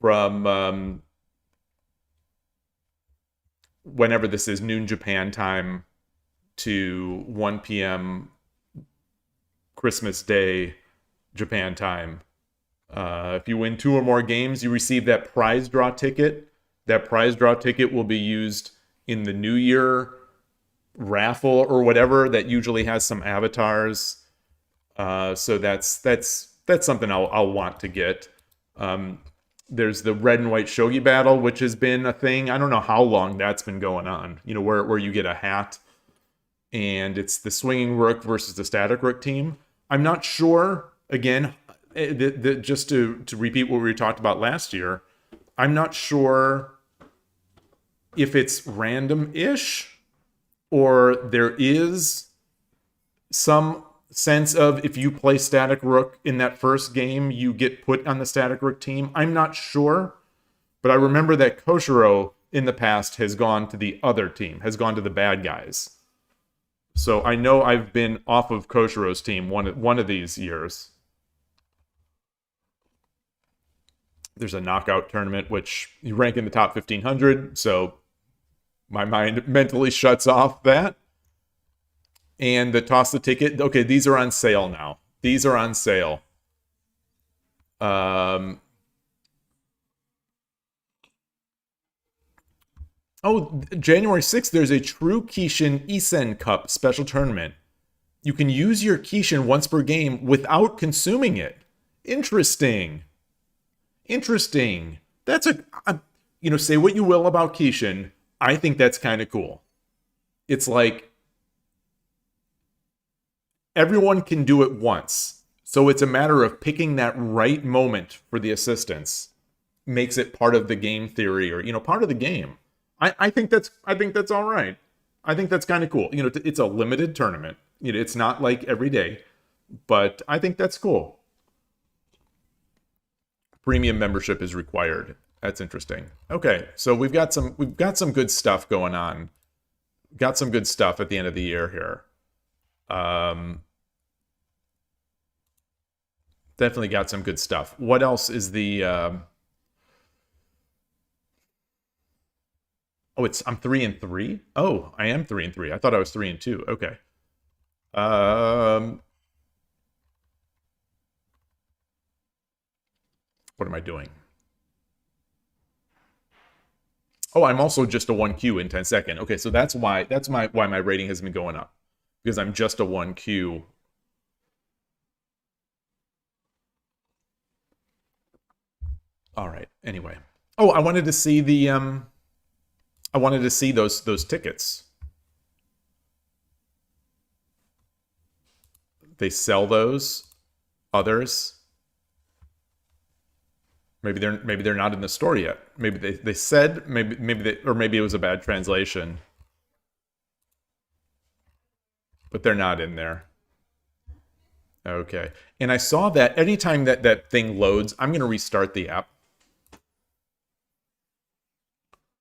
from whenever this is, noon Japan time to 1 p.m. Christmas Day Japan time. If you win 2 or more games, you receive that prize draw ticket. That prize draw ticket will be used in the New Year raffle or whatever that usually has some avatars. So that's something I'll want to get. There's the red and white shogi battle, which has been a thing. I don't know how long that's been going on. Where you get a hat, and it's the swinging rook versus the static rook team. I'm not sure. Again, just to repeat what we talked about last year, I'm not sure if it's random-ish or there is some sense of if you play static rook in that first game, you get put on the static rook team. I'm not sure, but I remember that Koshiro in the past has gone to the other team, has gone to the bad guys. So I know I've been off of Koshiro's team one of these years. There's a knockout tournament, which you rank in the top 1,500, so my mind mentally shuts off that. And the toss the ticket. Okay, these are on sale now. These are on sale. Oh, January 6th, there's a True Kishin Isen Cup special tournament. You can use your Kishin once per game without consuming it. Interesting. Interesting. That's say what you will about Kishin. I think that's kind of cool. It's like, everyone can do it once. So it's a matter of picking that right moment for the assistance. Makes it part of the game theory or, part of the game. I think that's all right. I think that's kind of cool. It's a limited tournament. It's not like every day, but I think that's cool. Premium membership is required. That's interesting. Okay, so we've got some good stuff going on. Got some good stuff at the end of the year here. Definitely got some good stuff. What else is the... I'm 3-3? Oh, I am 3-3. I thought I was 3-2. Okay. What am I doing? Oh, I'm also just a 1Q in 10-second. Okay, so that's why my rating has been going up. Because I'm just a 1Q. All right. Anyway. Oh, I wanted to see the those tickets. They sell those. Others. Maybe they're not in the store yet. Maybe they said maybe it was a bad translation. But they're not in there. Okay. And I saw that anytime that thing loads, I'm going to restart the app.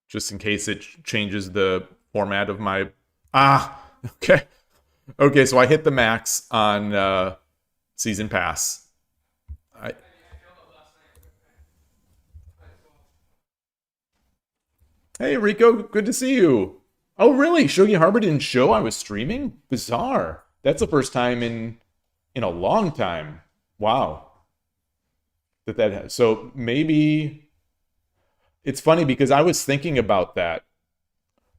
Just in case it changes the format of my... okay. Okay, so I hit the max on Season Pass. Hey, Rico, good to see you. Oh, really? Shogi Harbor didn't show I was streaming? Bizarre. That's the first time in a long time. Wow. So maybe... It's funny because I was thinking about that.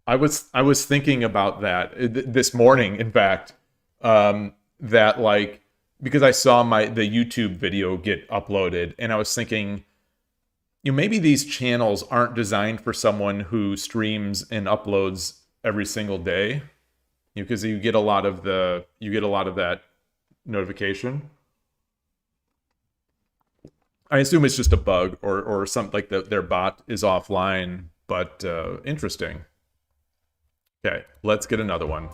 I was thinking about that this morning, in fact, that like because I saw the YouTube video get uploaded, and I was thinking, maybe these channels aren't designed for someone who streams and uploads every single day, because you get a lot of that notification. I assume it's just a bug or something, like their bot is offline, but interesting. Okay, let's get another one.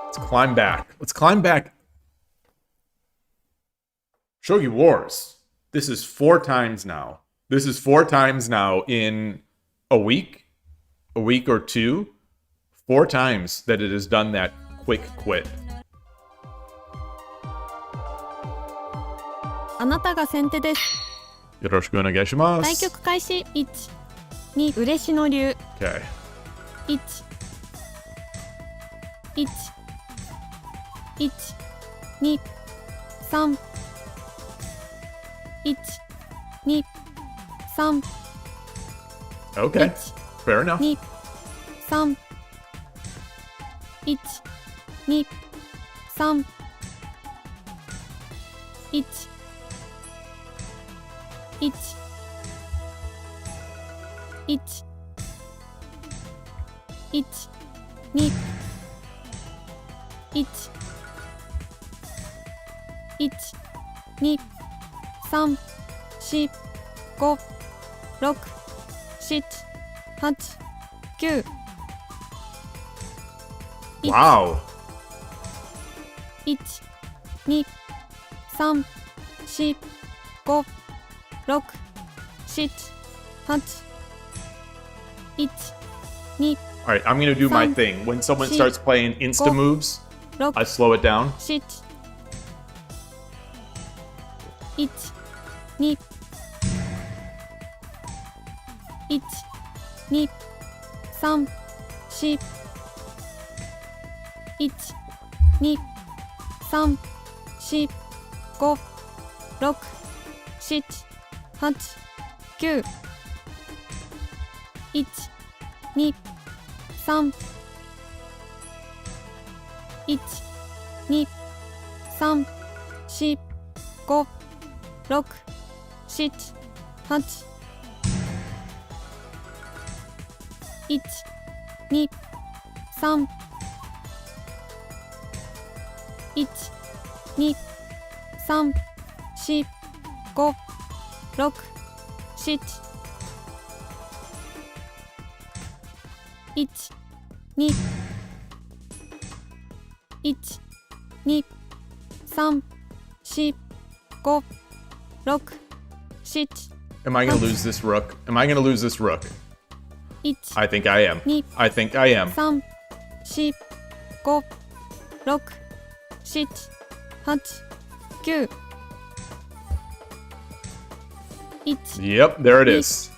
Let's climb back. Let's climb back. Shogi Wars. This is 4 times now. This is 4 times now in a week or 2. 4 times that it has done that quick quit. あなたが先手です。よろしくお願いします。対局開始。1、2、嬉しの竜。Okay. 1、1、1、2、3、1、2、3、Okay. Fair enough. 2、3、1、2、3、1、1、1、1、2、1、1、2、3、4、5、6、7、8、9。Wow. 1、2、3、4、5、6、7、8、1、2、All right, I'm going to do my thing. When someone starts playing insta moves, I slow it down. 7、1、2、1、2、3、4、1、2、3、4、5、6、7、8、9、1、2、3、1、2、3、4、5、6、7、8、1、2、3、1、2、3、4、5、6、7、1、2、1、2、3、4、5、6、7。 Am I going to lose this rook? Am I going to lose this rook? 1、 I think I am. 2、 I think I am. 3、4、5、6、7、8、9。1、 Yep, there it is.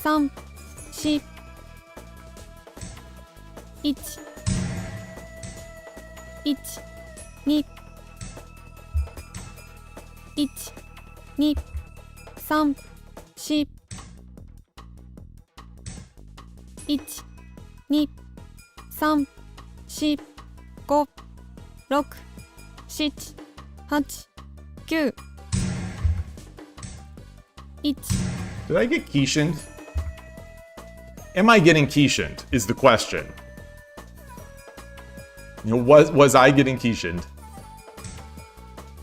3、4、1、1、2、1、2、3、4、1、2、3、4、5、6、7、8、9。1、 Did I get Kishined? Am I getting Kishined is the question. Was I getting Kishined?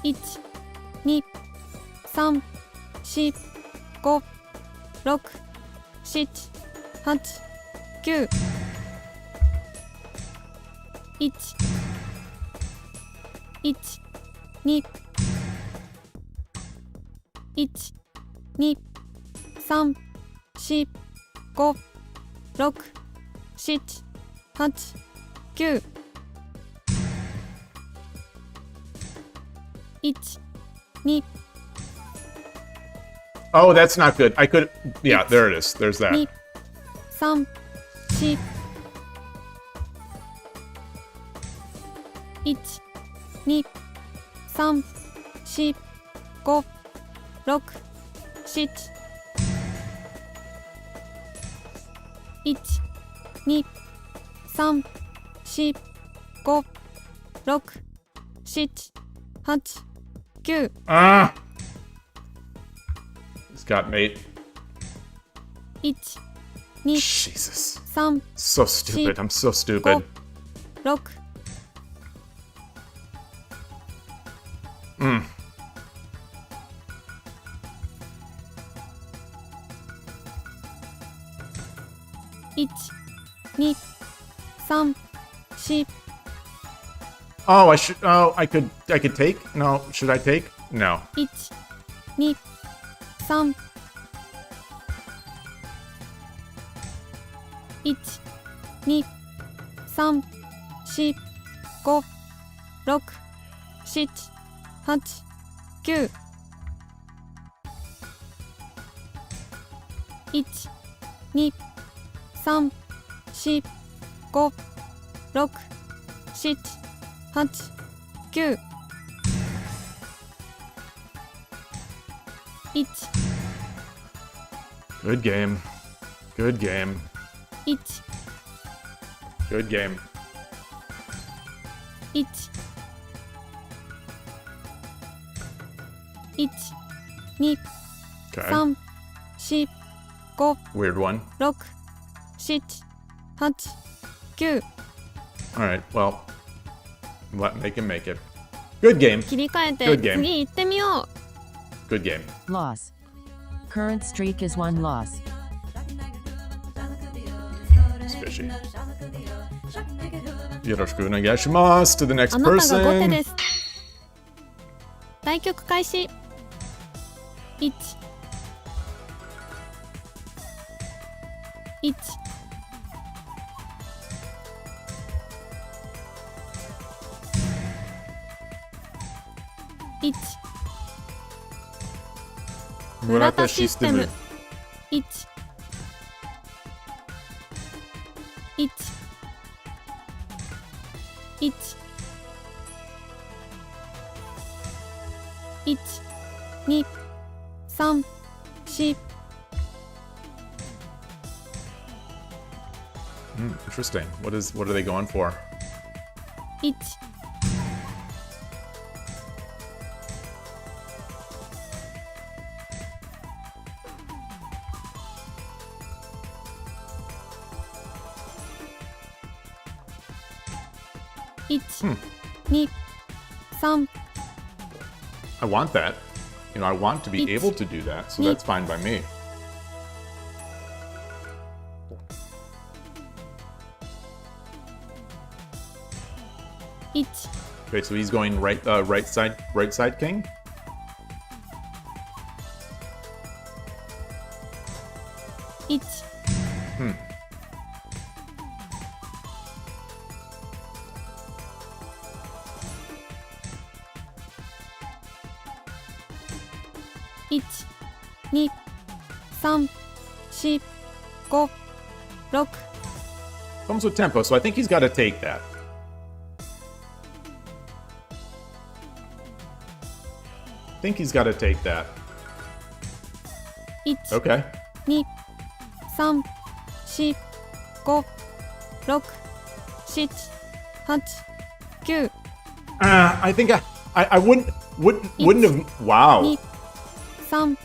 1、2、3、4、5、6、7、8、9。1、1、2、1、2、3、4、5、6、7、8、9。1、2、 Oh, that's not good. I could... Yeah, there it is. There's that. 2、3、4。1、2、3、4、5、6、7。1、2、3、4、5、6、7、8、9、 Ah! He's got mate. 1、2、 Jesus. 3、 So stupid. I'm so stupid. 6、 1、2、3、4、 Oh, I could take? No, should I take? No. 1、2、3、1、2、3、4、5、6、7、8、9、1、2、3、4、5、6、7、8、9、1、 Good game. Good game. 1、 Good game. 1、1、2、 Okay. 3、4、5、 Weird one. 6、7、8、9 Alright, well. Make him make it. Good game. 切り替えて Good game. 次行ってみよ Good game. Loss. Current streak is 1 loss. It's fishy. Yoroshiku onegaishimasu to the う。 next あなたが後手 person. です。対局開始。1、1、 1、 村田システム。1、 1、 1、 1、 2、3、4、 Interesting. What are they going for? 1、 1、2、3、 I want that. You know, I want to be It's- able to do that, so that's fine by me. 1、 Okay, so he's going right side king. 1、 1、2、3、4、5、6、 Comes with tempo, so I think he's got to take that. I think he's got to take that. 1、 Okay. 2、3、4、5、6、7、8、9、 I think I wouldn't have. Wow. 2、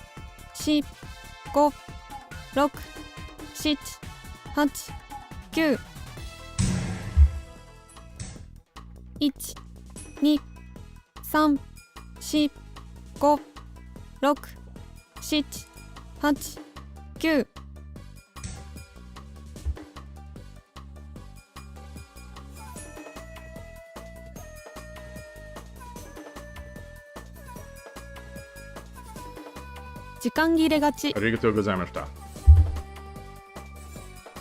3、4、5、6、7、8、9、1、2、3、4、5、6、7、8、9、時間切れがち。 Arigatou gozaimashita.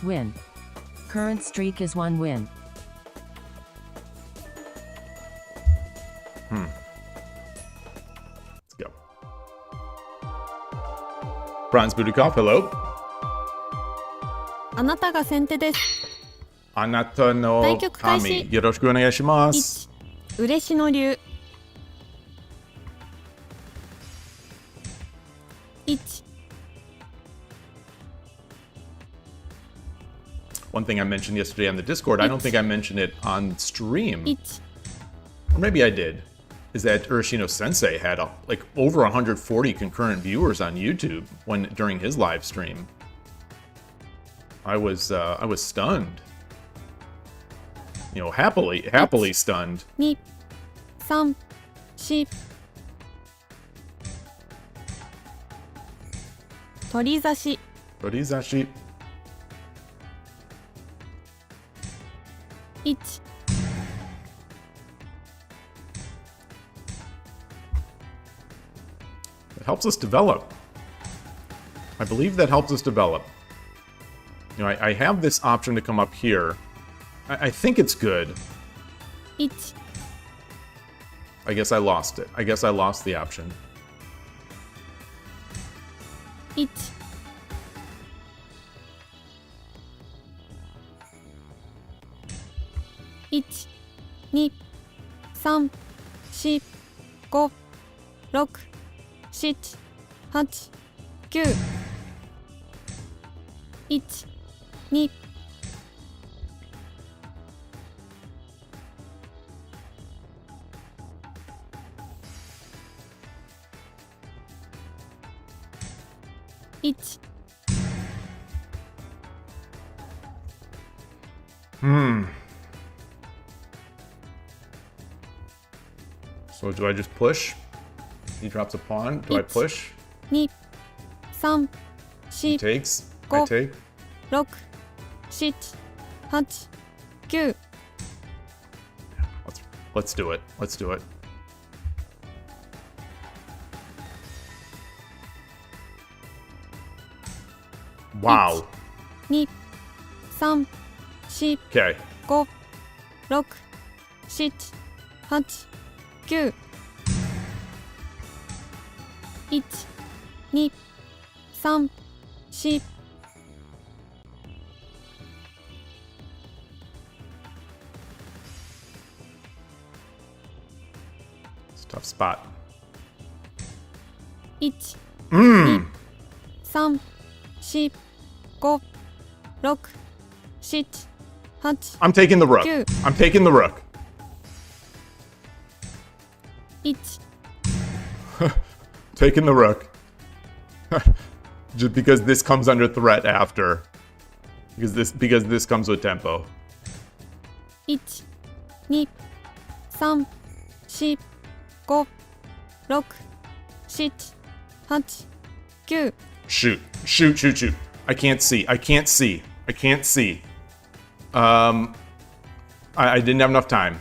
Win. Current streak is 1 win. Let's go. Bronze Budikov, hello. あなたが先手です。 Anata no 対局開始。 kami. Yoroshiku onegaishimasu. 1、嬉野流。1、 One thing I mentioned yesterday on the Discord, I don't think I mentioned it on stream. 1、 Or maybe I did. is that Urashino Sensei had like over 140 concurrent viewers on YouTube during his live stream. I was stunned. You know, happily stunned. 2、3、4取り差し Rorizashi. 1 It helps us develop. I believe that helps us develop. You know, I have this option to come up here. I think it's good. 1 I guess I lost it. I guess I lost the option. 1 1 2 3 4 5 6 7 8 9 1 2 1 So do I just push? He drops a pawn. Do I push? 2 3 He 4 takes. I Go. take. 6 7 8 9 Let's do it. Let's do it. Wow. 2 3 4 Okay. 5 6 7 8 9 1 2 3 4 It's a tough spot. 1 2 3 4 5 6 7 8 I'm taking the rook. Two. I'm taking the rook. 1 Taking the rook. Just because this comes under threat after. Because this comes with tempo. 1 2 3 4 5 6 7 8 9 Shoot. Shoot, shoot, shoot. I can't see. I can't see. I can't see. I didn't have enough time.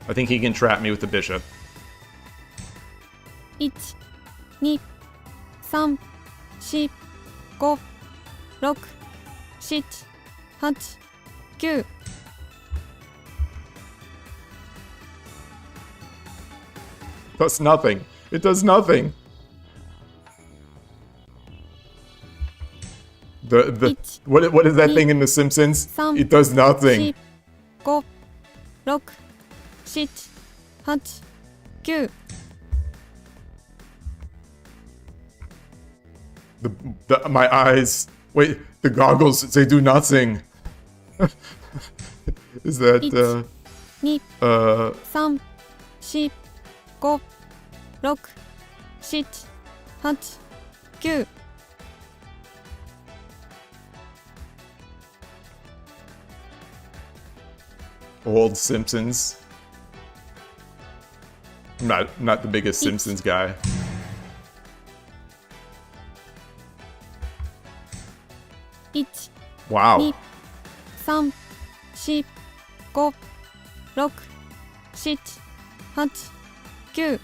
I think he can trap me with the bishop. 1 2 3 4 5 6 7 8 9 Does nothing. It does nothing. What is that thing in The Simpsons? It does nothing. 4 5 6 7 8 9 My eyes. Wait, the goggles, they do nothing. Is that, 2 3 4 5 6 7 8 9 old Simpsons? I'm not the biggest Simpsons guy. 1 Wow. 2 3 4 5 6 7 8 9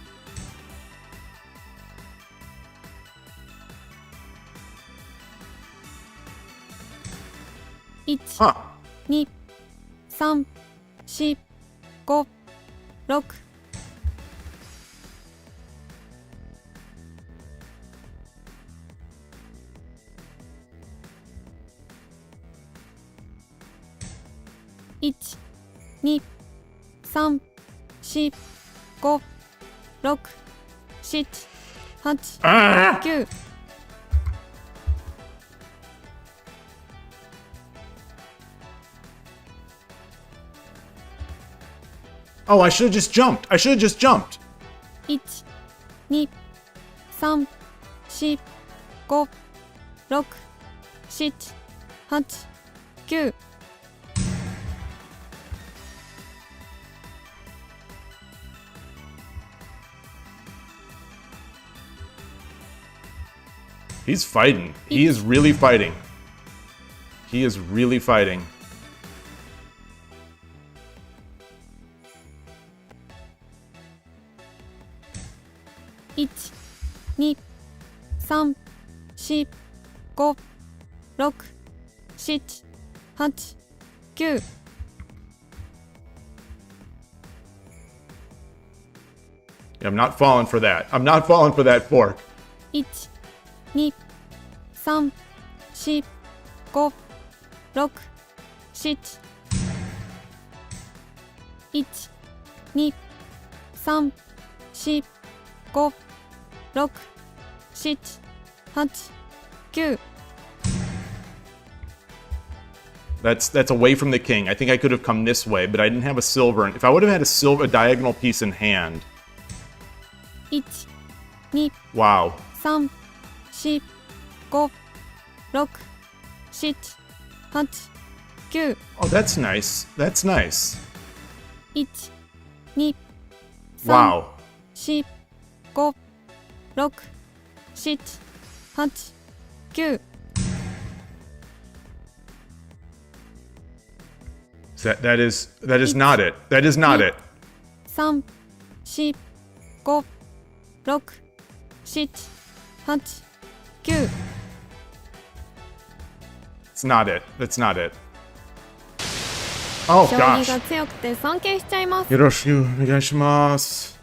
1 Huh. 2 3 4 5 6 1 2 3 4 5 6 7 8 Ah! 9 1 Oh, I should have just jumped. I should have just jumped. 1、2、3、4、5、6、7、8、9。He's fighting. He is really fighting. He is really fighting. 1、2、3、4、5、6、7、8、9。I'm not falling for that. I'm not falling for that fork. 1、2、3、4、5、6、7。1、2、3、4、5、6、7、8、9。That's away from the king. I think I could have come this way, but I didn't have a silver. If I would have had a diagonal piece in hand. 1、2、 Wow. 3、4、5、6、7、8、9。 Oh, that's nice. That's nice. 1、2、3、 Wow. 4、5、6、7、8、9。 That is not it. That is not it. 3、4、5、6、7、8、9。 It's not it. That's not it. Oh 将棋 gosh. が強くて尊敬しちゃいます。よろしくお願いします.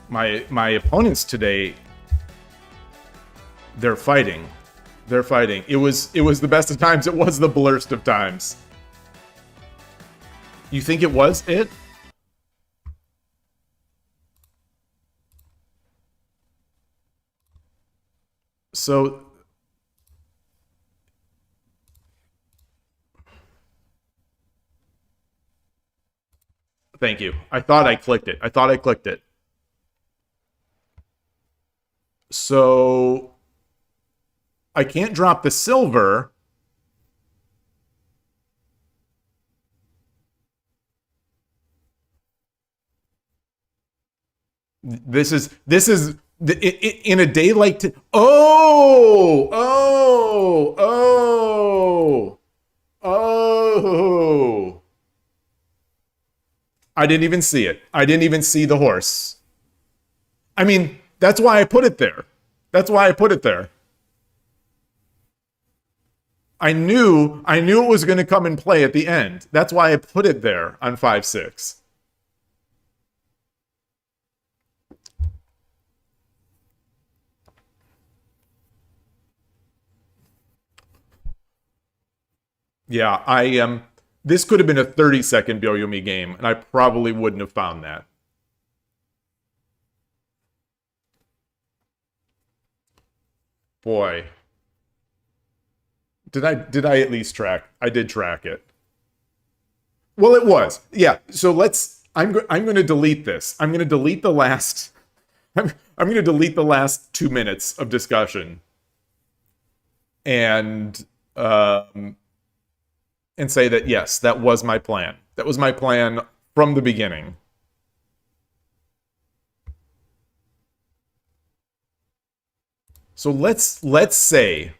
My opponents today, they're fighting. They're fighting. It was the best of times. It was the blurst of times. You think it was it? So thank you. I thought I clicked it. So I can't drop the silver. This is in a day like oh. I didn't even see it. I didn't even see the horse. I mean, that's why I put it there. I knew it was going to come and play at the end. That's why I put it there on 5-6. Yeah, this could have been a 30-second byoyomi game, and I probably wouldn't have found that. Boy. Did I at least track? I did track it. Well, it was. Yeah, so I'm going to delete this. I'm going to delete the last I'm going to delete the last 2 minutes of discussion. And say that, yes, that was my plan. That was my plan from the beginning. So let's say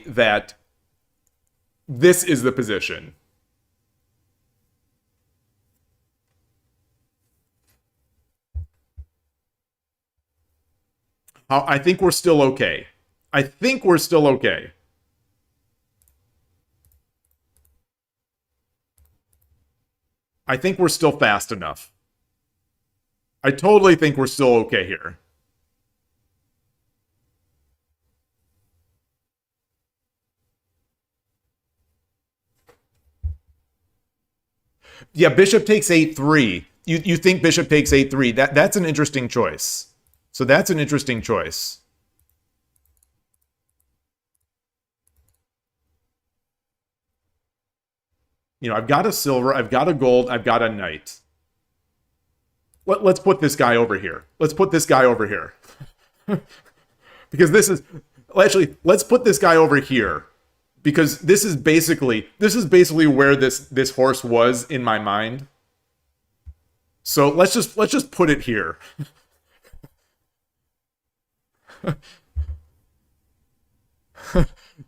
that this is the position. I think we're still okay. I think we're still fast enough. I totally think we're still okay here. Yeah, bishop takes 8-3. You think bishop takes a3. That's an interesting choice. So that's an interesting choice. You know, I've got a silver, I've got a gold, I've got a knight. Let's put this guy over here. Let's put this guy over here. Because this is, actually, let's put this guy over here. Because this is basically where this horse was in my mind. So let's just put it here.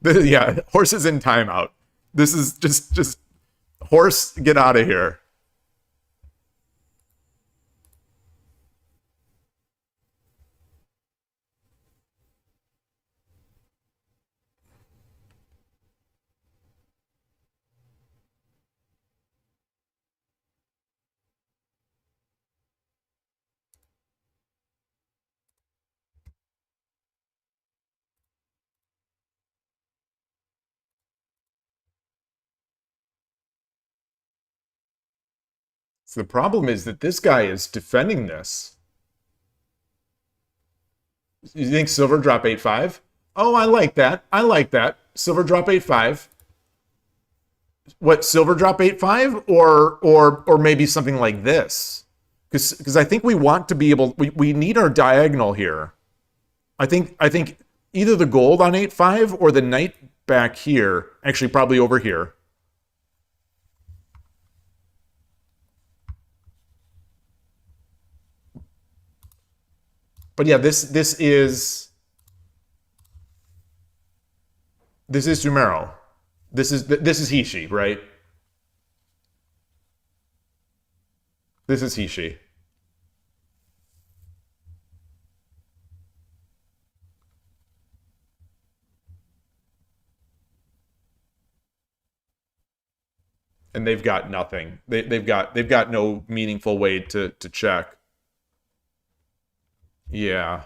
Yeah, horse is in timeout. This is just horse, get out of here. So the problem is that this guy is defending this. You think silver drop 8-5? Oh, I like that. I like that. Silver drop 8-5. What, silver drop 8-5? Or maybe something like this? Because I think we want to be able, we need our diagonal here. I think either the gold on 8-5 or the knight back here, actually probably over here. But yeah, this is Sumero. This is Hishi, right? This is Hishi. And they've got nothing. They've got no meaningful way to check. Yeah.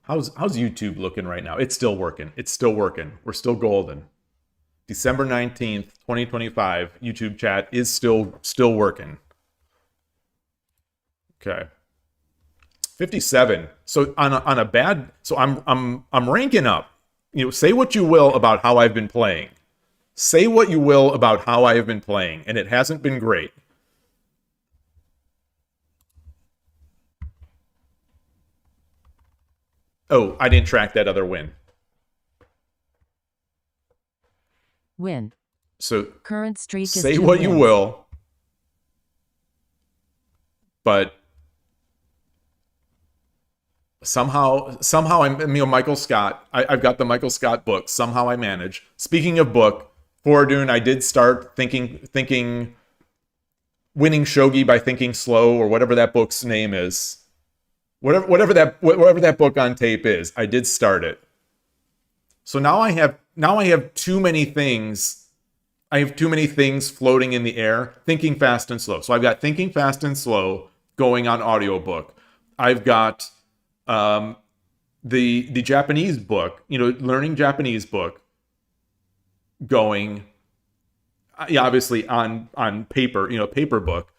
How's YouTube looking right now? It's still working. It's still working. We're still golden. December 19th, 2025, YouTube chat is still working. Okay. 57. So on a bad, so I'm ranking up. You know, say what you will about how I've been playing. Say what you will about how I have been playing, and it hasn't been great. Oh, I didn't track that other win. Win. So Current streak is say 2 what you wins. will, but somehow I'm, you know, Michael Scott. I've got the Michael Scott book. Somehow I manage. Speaking of book, Foradun, I did start thinking winning shogi by thinking slow, or whatever that book's name is. Whatever that book on tape is, I did start it. So now I have too many things. I have too many things floating in the air. Thinking fast and slow. So I've got thinking fast and slow going on audiobook. I've got the Japanese book, you know, learning Japanese book going. Yeah, obviously on paper, you know, paper book.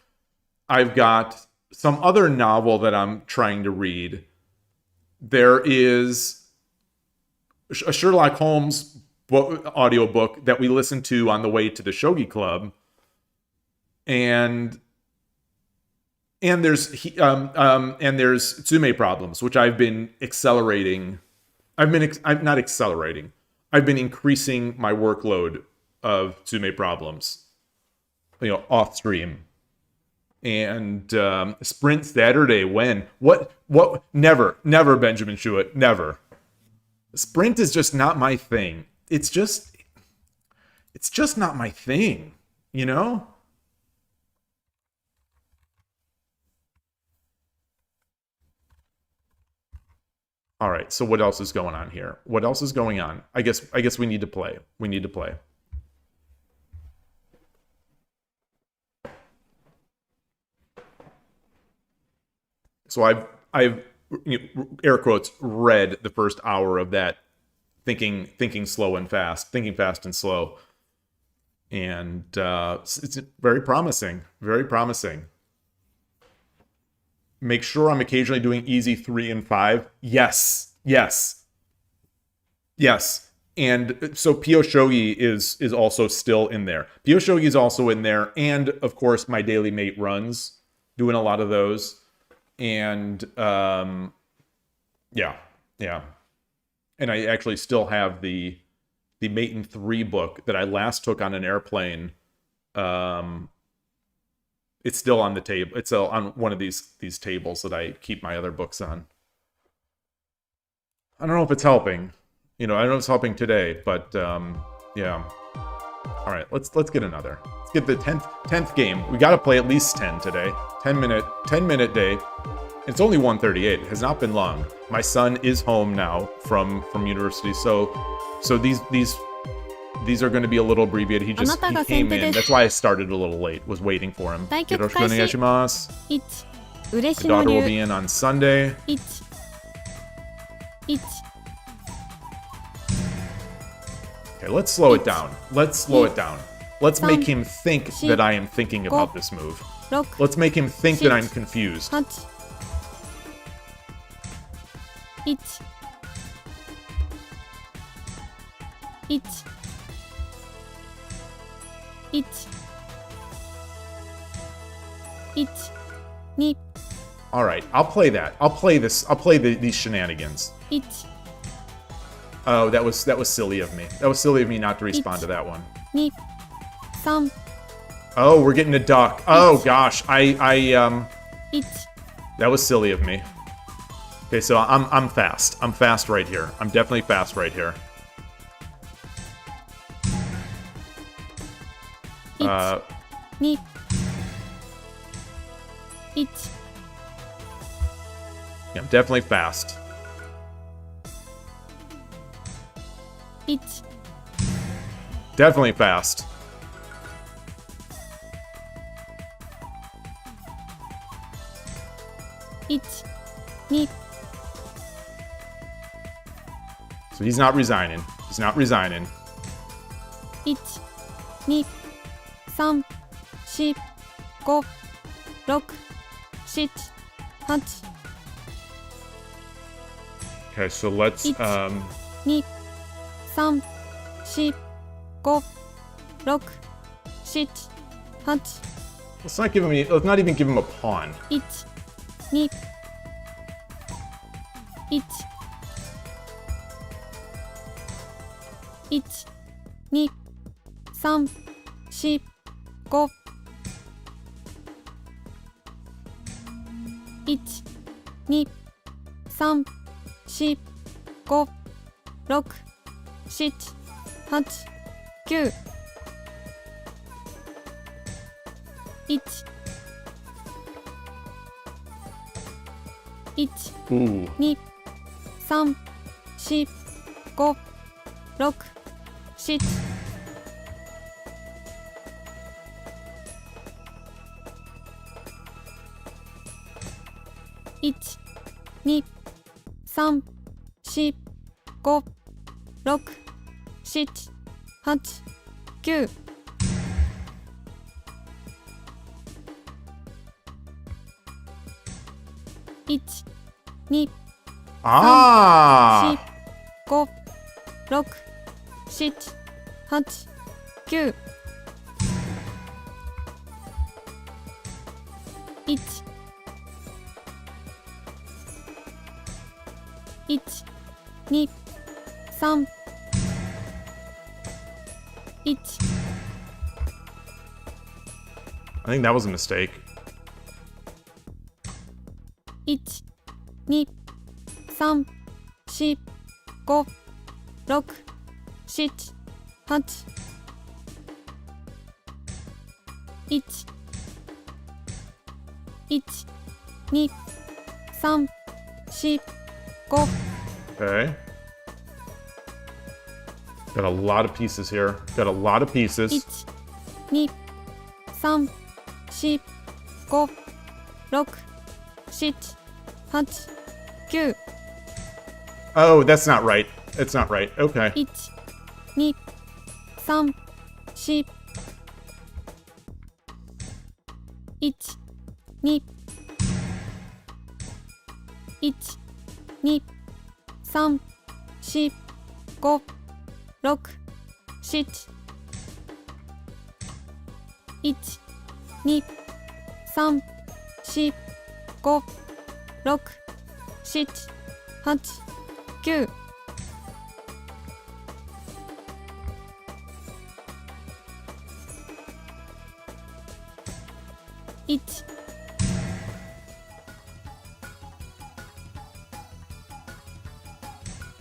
I've got some other novel that I'm trying to read. There is a Sherlock Holmes book, audiobook that we listened to on the way to the Shogi Club. And there's Tsume Problems, which I've been accelerating. I'm not accelerating. I've been increasing my workload of Tsume Problems, you know, off stream. And Sprint Saturday, when? What? Never, Benjamin Schuett, never. Sprint is just not my thing. It's just not my thing, you know? All right, so what else is going on here? What else is going on? I guess we need to play. We need to play. So I've air quotes read the first hour of that thinking fast and slow, and it's very promising, very promising. Make sure I'm occasionally doing easy 3 and 5. Yes. And so Pyo Shogi is also still in there. Pyo Shogi is also in there, and of course my daily mate runs, doing a lot of those. And yeah. And I actually still have the Mate in 3 book that I last took on an airplane. It's still on the table. It's on one of these tables that I keep my other books on. I don't know if it's helping. I don't know if it's helping today, but yeah. All right, let's get another. Let's get the 10th game. We got to play at least 10 today. 10 minute day. It's only 1:38. It has not been long. My son is home now from university, so these are going to be a little abbreviated. He came in. That's why I started a little late. Was waiting for him. Yoroshiku onegaishimasu. My daughter will be in on Sunday. Okay, let's slow it down. Let's make him think that I am thinking about this move. Let's make him think that I'm confused. 1 2 All right, I'll play that. I'll play this. I'll play these shenanigans. 1 Oh, that was silly of me. That was silly of me not to respond to that one. 2 3 Oh, we're getting a duck. Oh gosh, I 1 that was silly of me. Okay, so I'm fast. I'm fast right here. I'm definitely fast right here. 2 1 Yeah, I'm definitely fast. 1 Definitely fast. 1 2 So he's not resigning. He's not resigning. 1 2 3 4 5 6 7 8 Okay, so let's 2 3 4 5 6 7 8 let's not even give him a pawn. 1 2 1 1 2 3 4 5 1 2 3 4 5 6 7 8 9 1 Ooh. 2 3 4 5 6 7 1 2 3 4 5 6 7 8 9 1 2 Ah! 4 5 6 7 8 9 1 1 2 3 1 I think that was a mistake. 1 2 3 4 5 6 7 8 1 1 2 3 4 5 Okay. Got a lot of pieces here. Got a lot of pieces. 1、2、3、4、5、6、7、8、9。 Oh, that's not right. It's not right. Okay. 1、2、3、4。1、2、1、2、3、4、5、6、7。1、2、3、4、5、6、7、8、9。1、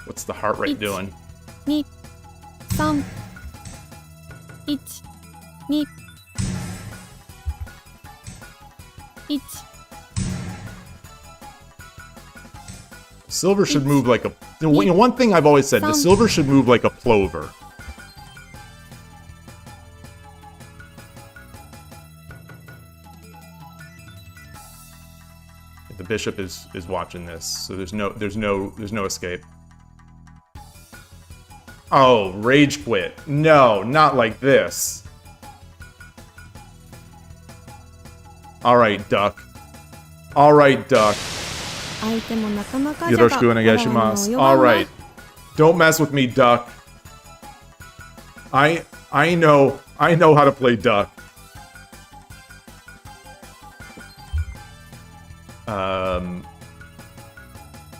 What's the heart rate doing? 2、3、1、2、1。 Silver should move like a... You know, one thing I've always said, the silver should move like a plover. The bishop is watching this, so there's no escape. Oh, rage quit. No, not like this. All right, duck. All right, duck. 相手もなかなかじゃが、 Yoroshiku onegaishimasu. 我々の All 4番は right. Don't mess with me, duck. I know how to play duck.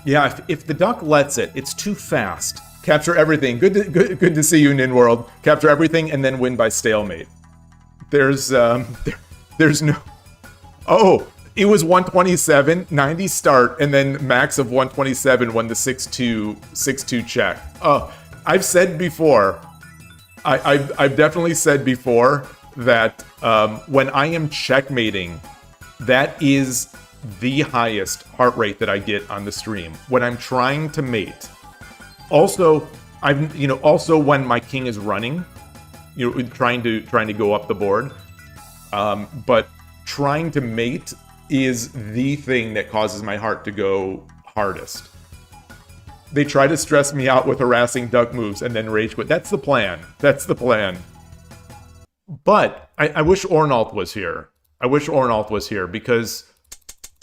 Yeah, if the duck lets it, it's too fast. Capture everything. Good to see you, NinWorld. Capture everything and then win by stalemate. There's no... Oh, it was 127, 90 start, and then max of 127 won the 6-2 check. I've said before, I've definitely said before that when I am checkmating, that is the highest heart rate that I get on the stream when I'm trying to mate. Also, also when my king is running, trying to go up the board. But trying to mate is the thing that causes my heart to go hardest. They try to stress me out with harassing duck moves and then rage quit. That's the plan. That's the plan. But I wish Ornalt was here. I wish Ornalt was here because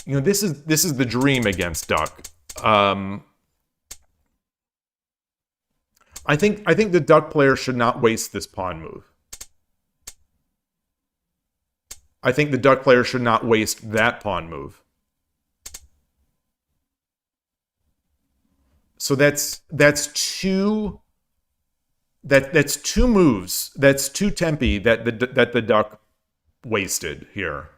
this is the dream against duck. I think the duck player should not waste this pawn move. I think the duck player should not waste that pawn move. So that's two moves. That's two tempi that the duck wasted here.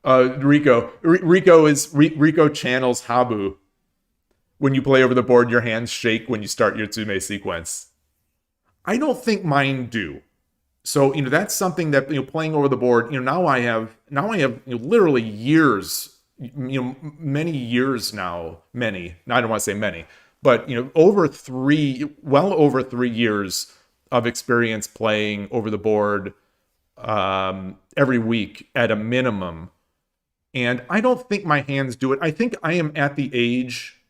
Rico channels Habu. When you play over the board, your hands shake when you start your Tsume sequence. I don't think mine do. So that's something that playing over the board. Now I have literally years. Many years now. Many. I don't want to say many, but well over 3 years of experience playing over the board every week at a minimum. And I don't think my hands do it. I think I am at the age.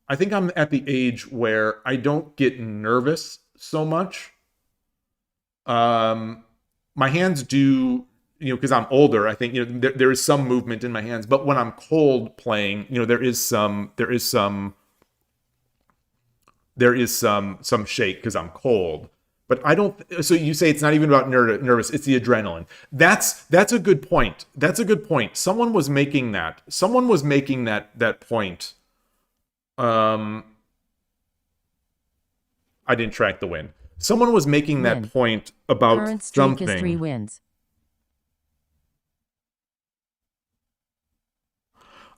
I think I'm at the age where I don't get nervous so much. My hands do, because I'm older. I think there is some movement in my hands. But when I'm cold playing, there is some shake because I'm cold. But I don't. So you say it's not even about nervous. It's the adrenaline. That's a good point. That's a good point. Someone was making that. Someone was making that point. I didn't track the win. Someone was making that point about Current streak something. is 3 wins.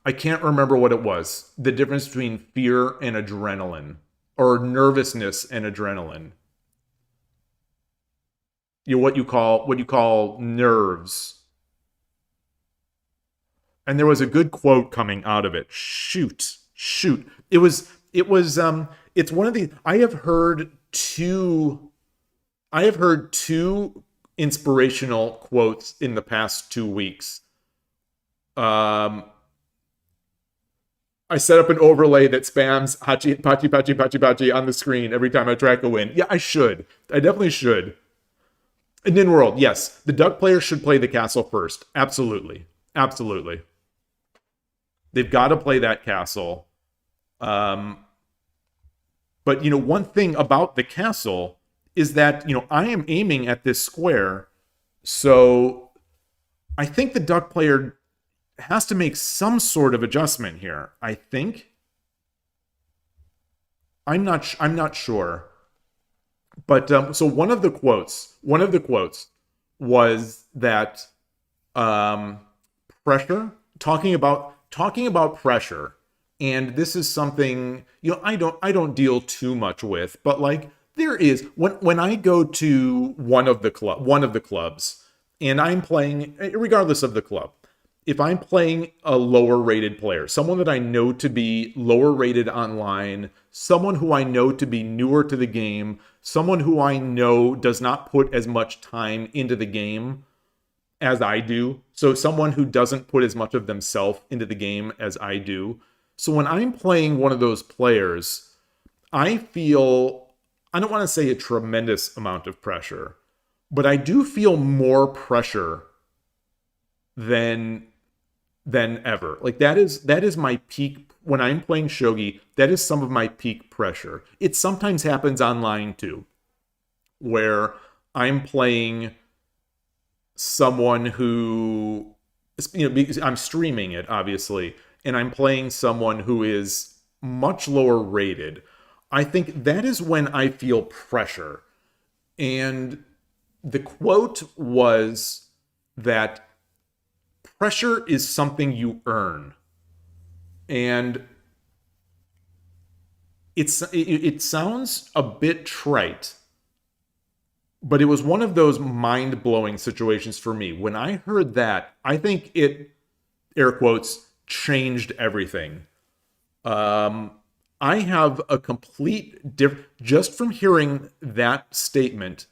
I can't remember what it was. The difference between fear and adrenaline, or nervousness and adrenaline. what you call nerves. And there was a good quote coming out of it. Shoot. It's one of the, I have heard two inspirational quotes in the past 2 weeks. I set up an overlay that spams Hachi, Pachi, Pachi, Pachi, Pachi on the screen every time I track a win. Yeah, I should. I definitely should. And NinWorld, yes. The duck player should play the castle first. Absolutely. Absolutely. They've got to play that castle. But, one thing about the castle is that, I am aiming at this square. So I think the duck player has to make some sort of adjustment here. I think. I'm not sure. But so one of the quotes was that pressure, talking about pressure, and this is something I don't deal too much with, but like there is when I go to one of the clubs and I'm playing, regardless of the club, if I'm playing a lower rated player, someone that I know to be lower rated online, someone who I know to be newer to the game, someone who I know does not put as much time into the game as I do, so someone who doesn't put as much of themselves into the game as I do. So when I'm playing one of those players, I feel, I don't want to say a tremendous amount of pressure, but I do feel more pressure than ever. Like that is my peak when I'm playing shogi. That is some of my peak pressure. It sometimes happens online too, where I'm playing someone who, because I'm streaming it obviously, and I'm playing someone who is much lower rated. I think that is when I feel pressure. And the quote was that pressure is something you earn. And it sounds a bit trite, but it was one of those mind-blowing situations for me. When I heard that, I think it, air quotes, changed everything. I have a complete just from hearing that statement,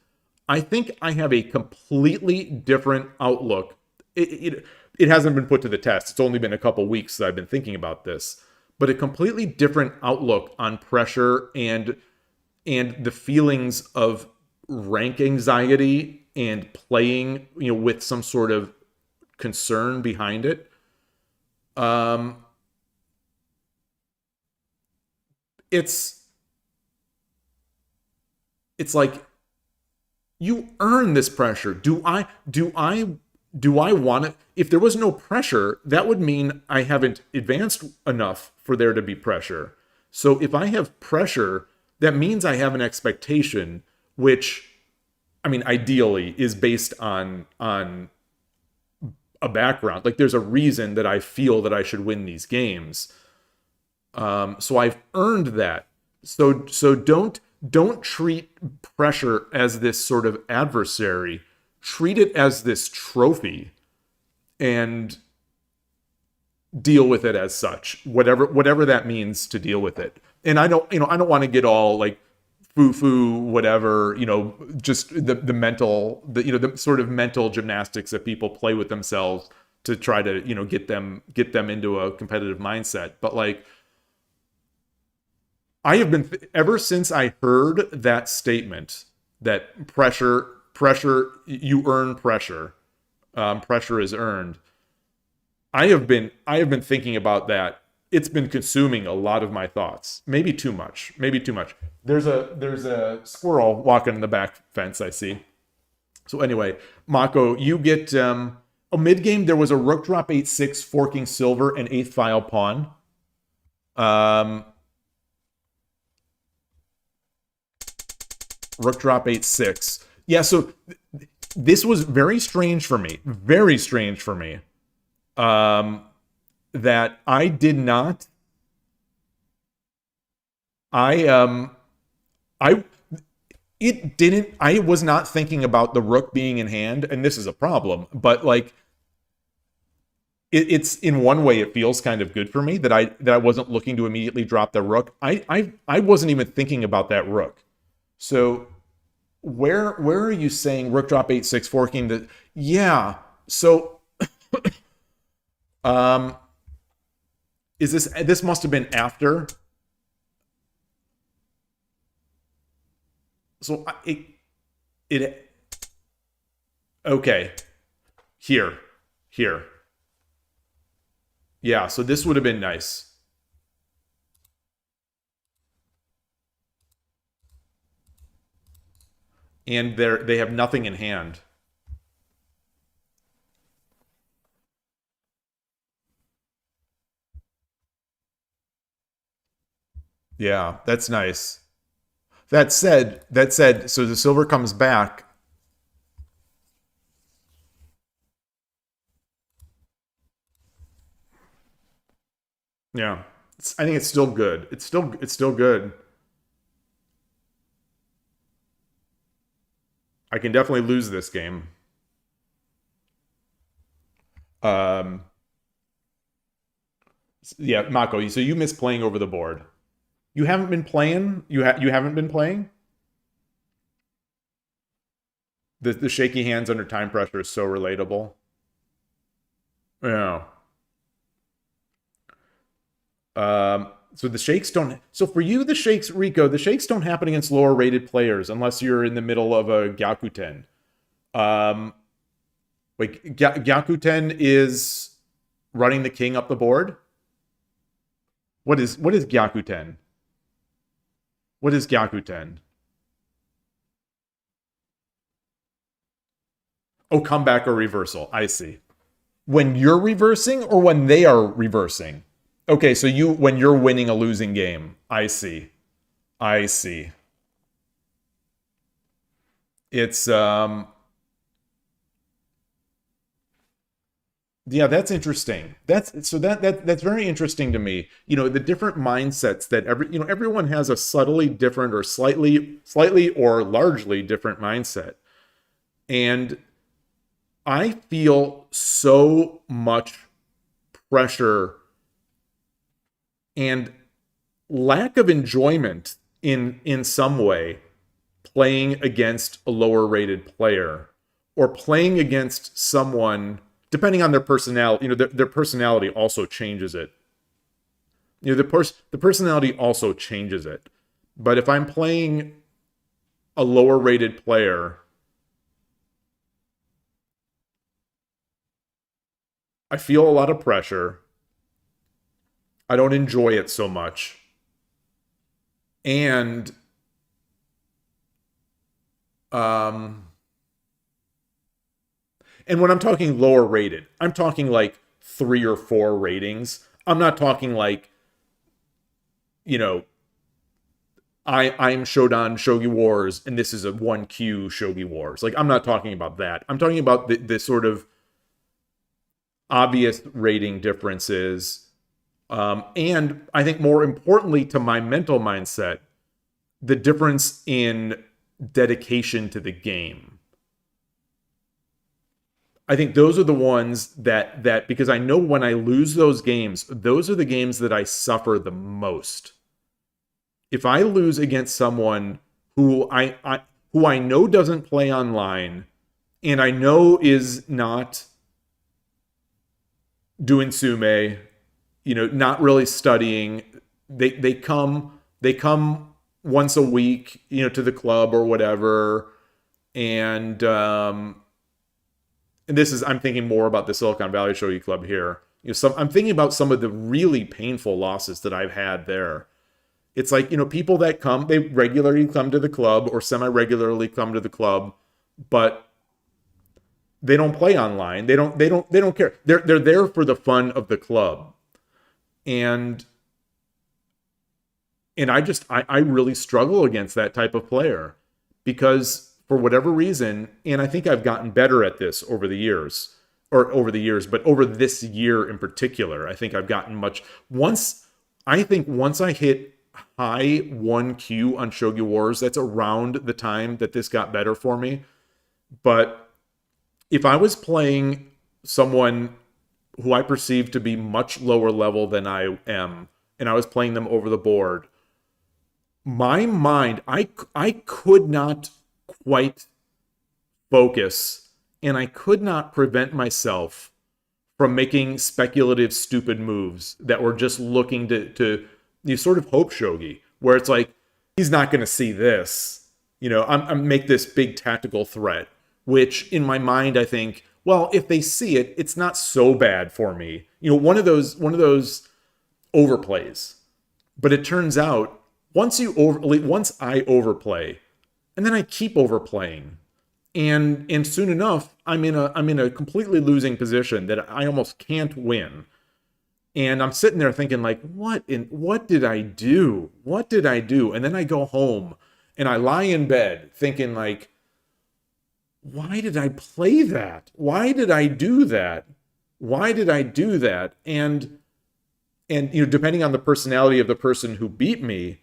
I think I have a completely different outlook. It hasn't been put to the test. It's only been a couple weeks that I've been thinking about this, but a completely different outlook on pressure and the feelings of rank anxiety and playing, with some sort of concern behind it. It's like you earn this pressure. Do I want it? If there was no pressure, that would mean I haven't advanced enough for there to be pressure. So if I have pressure, that means I have an expectation, which, I mean, ideally is based on a background. Like there's a reason that I feel that I should win these games. So I've earned that. So don't treat pressure as this sort of adversary. Treat it as this trophy and deal with it as such. Whatever that means to deal with it. And I don't want to get all like foo-foo, whatever, just the mental, the sort of mental gymnastics that people play with themselves to try to, get them into a competitive mindset. But like, I have been, ever since I heard that statement, that pressure, you earn pressure, pressure is earned. I have been thinking about that. It's been consuming a lot of my thoughts. Maybe too much. There's a squirrel walking in the back fence, I see. So anyway, Mako, you get, mid-game, there was a rook drop 8-6, forking silver, and 8th file pawn. Rook drop 8-6. Yeah, so this was very strange for me. That I did not. it didn't. I was not thinking about the rook being in hand, and this is a problem. But like, it's in one way, it feels kind of good for me that I wasn't looking to immediately drop the rook. I wasn't even thinking about that rook. So where are you saying rook drop 8-6 forking the? Yeah. So is this must have been after? So it okay. Here. Yeah, so this would have been nice. And they have nothing in hand. Yeah, that's nice. That said, so the silver comes back. Yeah. I think it's still good. It's still good. I can definitely lose this game. Yeah, Mako, so you miss playing over the board. You haven't been playing? You haven't been playing? The shaky hands under time pressure is so relatable. Yeah. So the shakes don't. So for you, the shakes, Rico, the shakes don't happen against lower rated players unless you're in the middle of a Gyakuten. Like Gyakuten is running the king up the board. What is Gyakuten? What is Gyakuten? Oh, comeback or reversal. I see. When you're reversing or when they are reversing? Okay, so when you're winning a losing game. I see. It's yeah, that's interesting. That's very interesting to me. You know, the different mindsets that everyone has a subtly different or slightly or largely different mindset. And I feel so much pressure and lack of enjoyment in some way playing against a lower rated player or playing against someone, depending on their personality. Their personality also changes it. The personality also changes it. But if I'm playing a lower rated player, I feel a lot of pressure. I don't enjoy it so much. And when I'm talking lower rated, I'm talking like 3 or 4 ratings. I'm not talking like, I'm Shodan Shogi Wars and this is a 1Q Shogi Wars. Like, I'm not talking about that. I'm talking about the sort of obvious rating differences. And I think more importantly to my mental mindset, the difference in dedication to the game. I think those are the ones that because I know when I lose those games, those are the games that I suffer the most. If I lose against someone who I know doesn't play online and I know is not doing sume, not really studying, they come once a week, to the club or whatever, and this is, I'm thinking more about the Silicon Valley Shogi Club here. I'm thinking about some of the really painful losses that I've had there. It's like, people that come, they regularly come to the club or semi-regularly come to the club, but they don't play online. They don't care. They're there for the fun of the club. And I really struggle against that type of player because for whatever reason, and I think I've gotten better at this over the years, but over this year in particular, I think I've gotten once I hit high 1Q on Shogi Wars. That's around the time that this got better for me. But if I was playing someone who I perceive to be much lower level than I am, and I was playing them over the board, my mind, I could not quite focus, and I could not prevent myself from making speculative, stupid moves that were just looking to you sort of hope shogi, where it's like, he's not going to see this. You know, I'm make this big tactical threat, which in my mind, I think, well, if they see it, it's not so bad for me. You know, one of those overplays. But it turns out, once I overplay, and then I keep overplaying, and soon enough, I'm in a completely losing position that I almost can't win. And I'm sitting there thinking, like, what did I do? What did I do? And then I go home and I lie in bed thinking, like, why did I play that? Why did I do that? Why did I do that? And you know, depending on the personality of the person who beat me,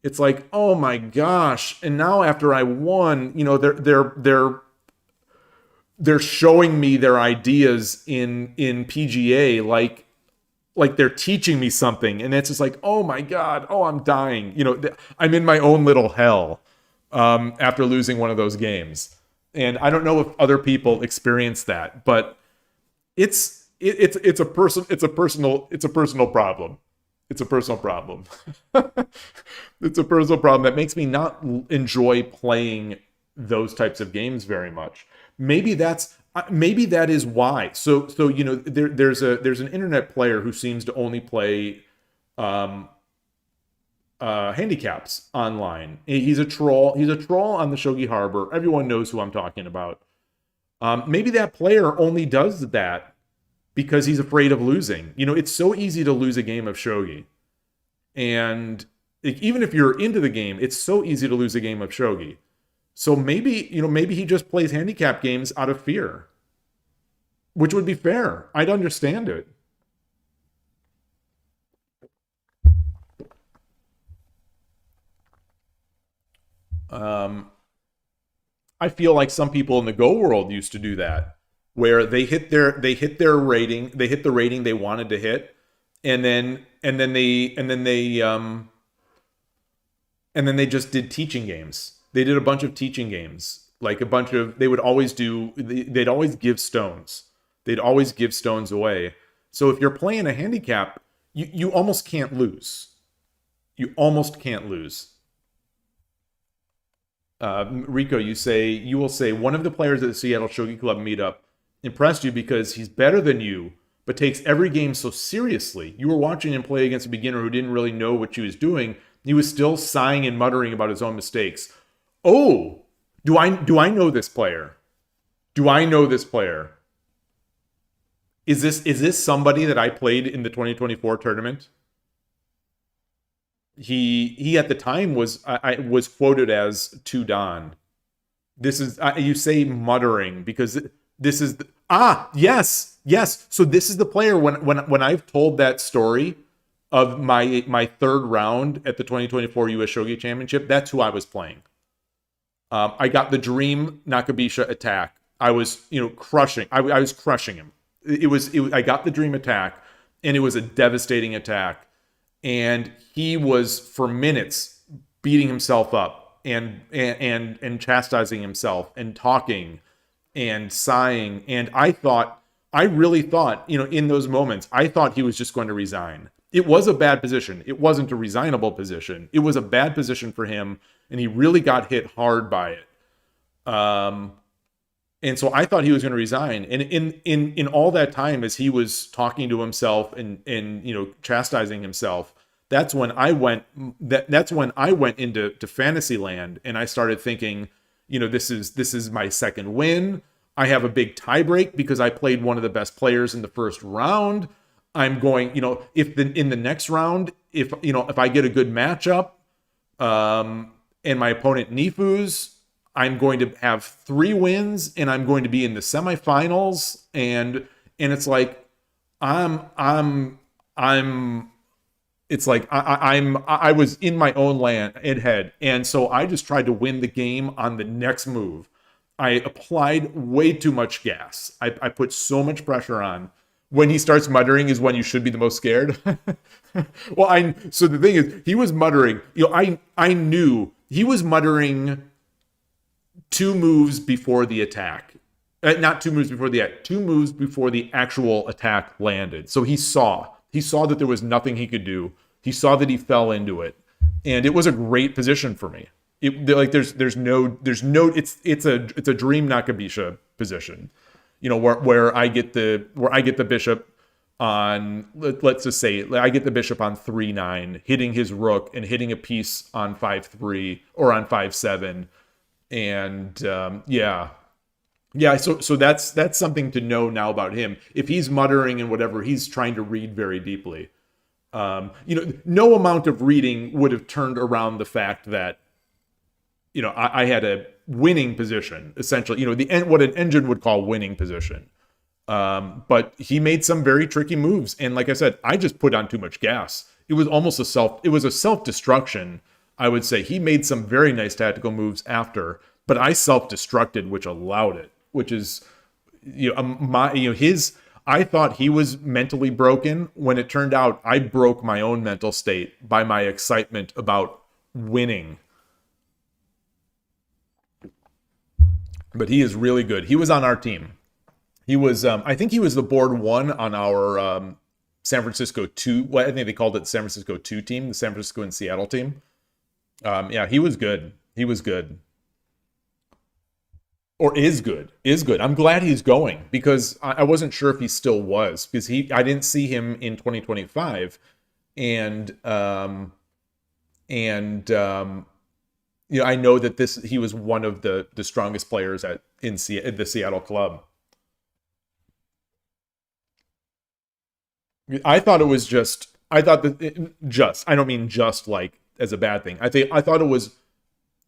it's like, oh my gosh. And now after I won, you know, they're showing me their ideas in PGA like they're teaching me something. And it's just like, oh my God, oh, I'm dying. You know, I'm in my own little hell after losing one of those games. And I don't know if other people experience that, but it's a personal problem. It's a personal problem. It's a personal problem that makes me not enjoy playing those types of games very much. Maybe that is why. So you know, there's an internet player who seems to only play handicaps online. He's a troll. He's a troll on the Shogi Harbor. Everyone knows who I'm talking about. Maybe that player only does that because he's afraid of losing. You know, it's so easy to lose a game of shogi. And even if you're into the game, it's so easy to lose a game of shogi. So maybe he just plays handicap games out of fear, which would be fair. I'd understand it. I feel like some people in the Go world used to do that, where they hit the rating they wanted to hit, and then they just did teaching games. They did a bunch of teaching games, they'd always give stones. They'd always give stones away. So if you're playing a handicap, you almost can't lose. You almost can't lose. Rico, you will say one of the players at the Seattle Shogi Club meetup impressed you because he's better than you, but takes every game so seriously. You were watching him play against a beginner who didn't really know what he was doing. He was still sighing and muttering about his own mistakes. Oh, do I know this player? Do I know this player? Is this somebody that I played in the 2024 tournament? He at the time was quoted as to Don. This is you say muttering because this is yes. So this is the player when I've told that story of my third round at the 2024 US Shogi Championship. That's who I was playing. I got the Dream Nakabisha attack. I was crushing. I was crushing him. I got the Dream attack, and it was a devastating attack. And he was for minutes beating himself up and chastising himself and talking and sighing. And I really thought, in those moments, I thought he was just going to resign. It was a bad position. It wasn't a resignable position. It was a bad position for him, and he really got hit hard by it. And so I thought he was going to resign. And in all that time, as he was talking to himself and chastising himself, that's when I went into Fantasyland, and I started thinking, this is my second win. I have a big tiebreak because I played one of the best players in the first round. I'm going, in the next round, if I get a good matchup, and my opponent Nifus, I'm going to have 3 wins, and I'm going to be in the semifinals, and it's like I'm it's like I was in my own land and head, and so I just tried to win the game on the next move. I applied way too much gas. I put so much pressure on. When he starts muttering is when you should be the most scared. Well, so the thing is, he was muttering. I knew he was muttering 2 moves before the attack. Not 2 moves before the attack. 2 moves before the actual attack landed. So he saw that there was nothing he could do. He saw that he fell into it, and it was a great position for me. It's a dream Nakabisha position, where I get the bishop on, let's just say I get the bishop on 3-9, hitting his rook and hitting a piece on 5-3 or on 5-7, and So that's something to know now about him. If he's muttering and whatever, he's trying to read very deeply. No amount of reading would have turned around the fact that, I had a winning position, essentially, what an engine would call winning position. But he made some very tricky moves. And like I said, I just put on too much gas. It was almost a self-destruction, I would say. He made some very nice tactical moves after, but I self-destructed, which allowed it, which is, I thought he was mentally broken when it turned out I broke my own mental state by my excitement about winning. But he is really good. He was on our team. He was, I think he was the board 1 on our San Francisco 2. Well, I think they called it San Francisco 2 team, the San Francisco and Seattle team. He was good. He was good. Or is good. I'm glad he's going, because I wasn't sure if he still was, because I didn't see him in 2025, and I know that he was one of the strongest players in the Seattle club. I thought it was I don't mean just like as a bad thing. I thought it was,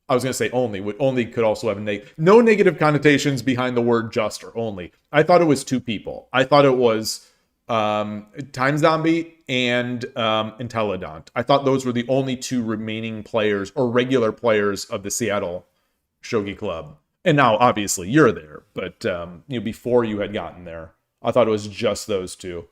I was going to say only could also have no negative connotations behind the word just or only. I thought it was 2 people. I thought it was Time Zombie and Intellidant. I thought those were the only 2 remaining players or regular players of the Seattle Shogi Club. And now, obviously, you're there. But before you had gotten there, I thought it was just those 2.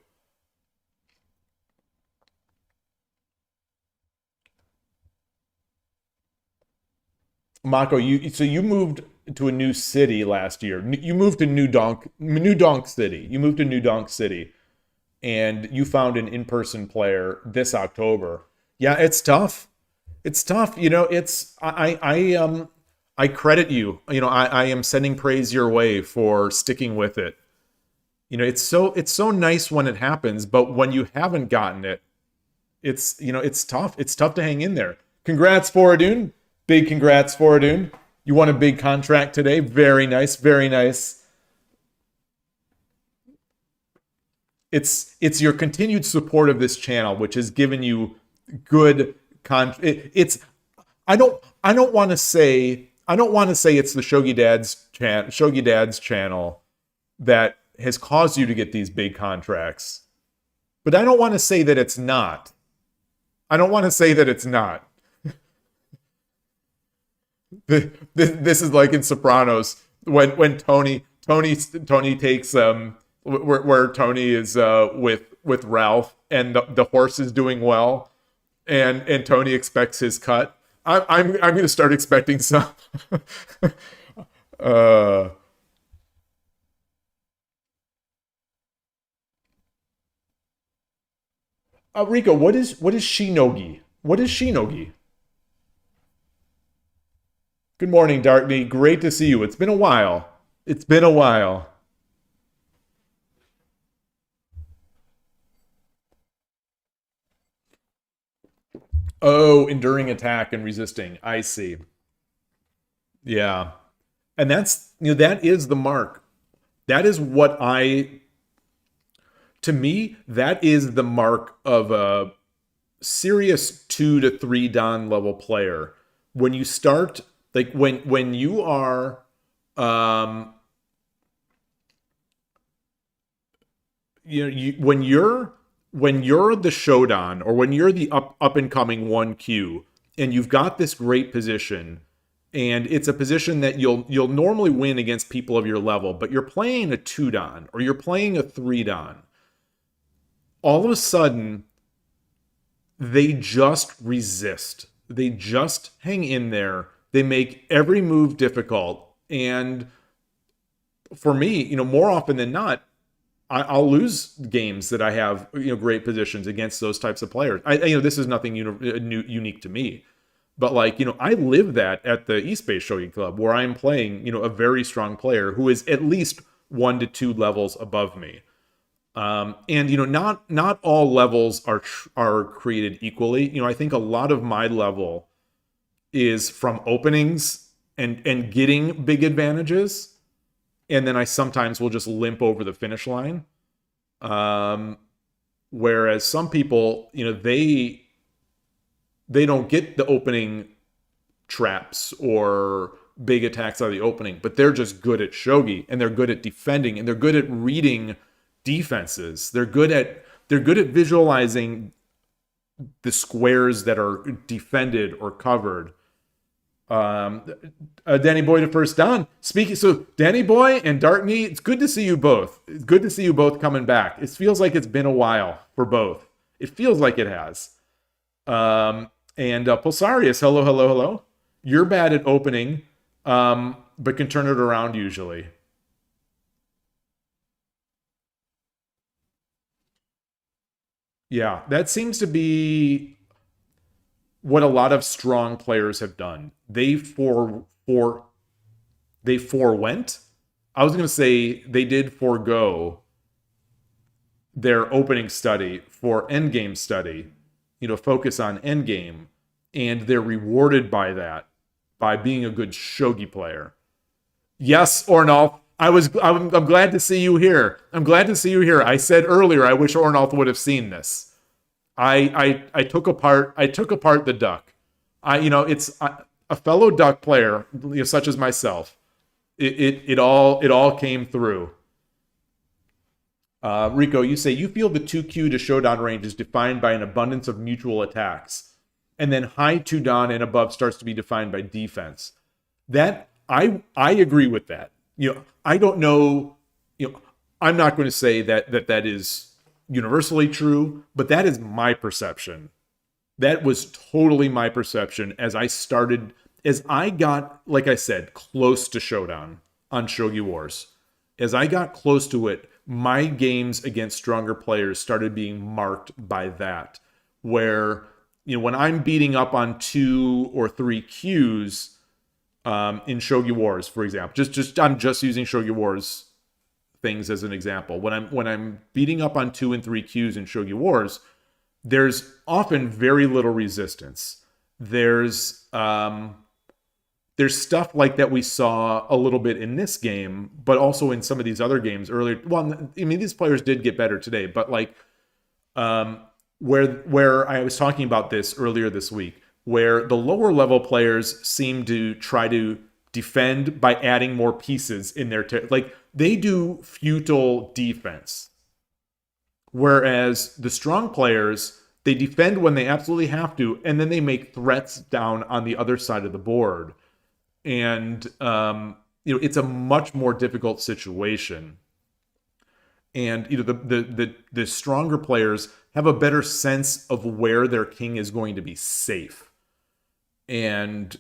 Mako, you moved to a new city last year. You moved to New Donk City. You moved to New Donk City, and you found an in-person player this October. Yeah, it's tough. It's tough. I credit you. I am sending praise your way for sticking with it. It's so nice when it happens, but when you haven't gotten it, it's tough. It's tough to hang in there. Congrats, Foradun. Big congrats, Foradun. You won a big contract today. Very nice, very nice. It's your continued support of this channel, which has given you good I don't want to say it's the Shogi Dad's channel that has caused you to get these big contracts. But I don't want to say that it's not. This is like in Sopranos when Tony takes where Tony is with Ralph, and the horse is doing well, and Tony expects his cut. I'm going to start expecting some. Rico, what is Shinogi? What is Shinogi? Good morning, Darkney. Great to see you. It's been a while. Oh, enduring attack and resisting. I see. Yeah. And that is the mark. That is to me, that is the mark of a serious 2 to 3 Dan level player. When you start, like when you are when you're when you're the Shodan or when you're the up and coming 1Q and you've got this great position and it's a position that you'll normally win against people of your level, but you're playing a 2-dan or you're playing a 3-dan, all of a sudden they just resist. They just hang in there. They make every move difficult. And for me, more often than not, I'll lose games that I have, great positions against those types of players. This is nothing unique to me, but I live that at the East Bay Shogi Club where I'm playing, a very strong player who is at least 1 to 2 levels above me. And not all levels are created equally. I think a lot of my level is from openings and getting big advantages. And then I sometimes will just limp over the finish line. Whereas some people, they don't get the opening traps or big attacks out of the opening, but they're just good at shogi and they're good at defending and they're good at reading defenses. They're good at visualizing the squares that are defended or covered. Danny Boy to first down. So Danny Boy and Darkney, it's good to see you both. It's good to see you both coming back. It feels like it's been a while for both. It feels like it has. And Pulsarius, hello. You're bad at opening, but can turn it around usually. Yeah, that seems to be what a lot of strong players have done. They forewent. I was going to say they did forego their opening study for endgame study, focus on endgame, and they're rewarded by that, by being a good shogi player. Yes, Ornolf, I'm glad to see you here. I'm glad to see you here. I said earlier I wish Ornolf would have seen this. I took apart the duck. It's a fellow duck player, such as myself. It all came through. Rico, you say you feel the 2Q to Shodan range is defined by an abundance of mutual attacks, and then high 2-dan and above starts to be defined by defense. That I agree with that. I don't know. I'm not going to say that is universally true, but that is my perception. That was totally my perception as I got, like I said, close to Shodan on Shogi Wars. As I got close to it, my games against stronger players started being marked by that. Where, when I'm beating up on 2 or 3 Qs in Shogi Wars, for example, I'm just using Shogi Wars things as an example. When I'm beating up on 2 and 3 Qs in Shogi Wars, there's often very little resistance. There's stuff like that we saw a little bit in this game, but also in some of these other games earlier. Well, these players did get better today, but where I was talking about this earlier this week, where the lower level players seem to try to defend by adding more pieces in their they do futile defense. Whereas the strong players, they defend when they absolutely have to, and then they make threats down on the other side of the board. And it's a much more difficult situation. And the stronger players have a better sense of where their king is going to be safe. And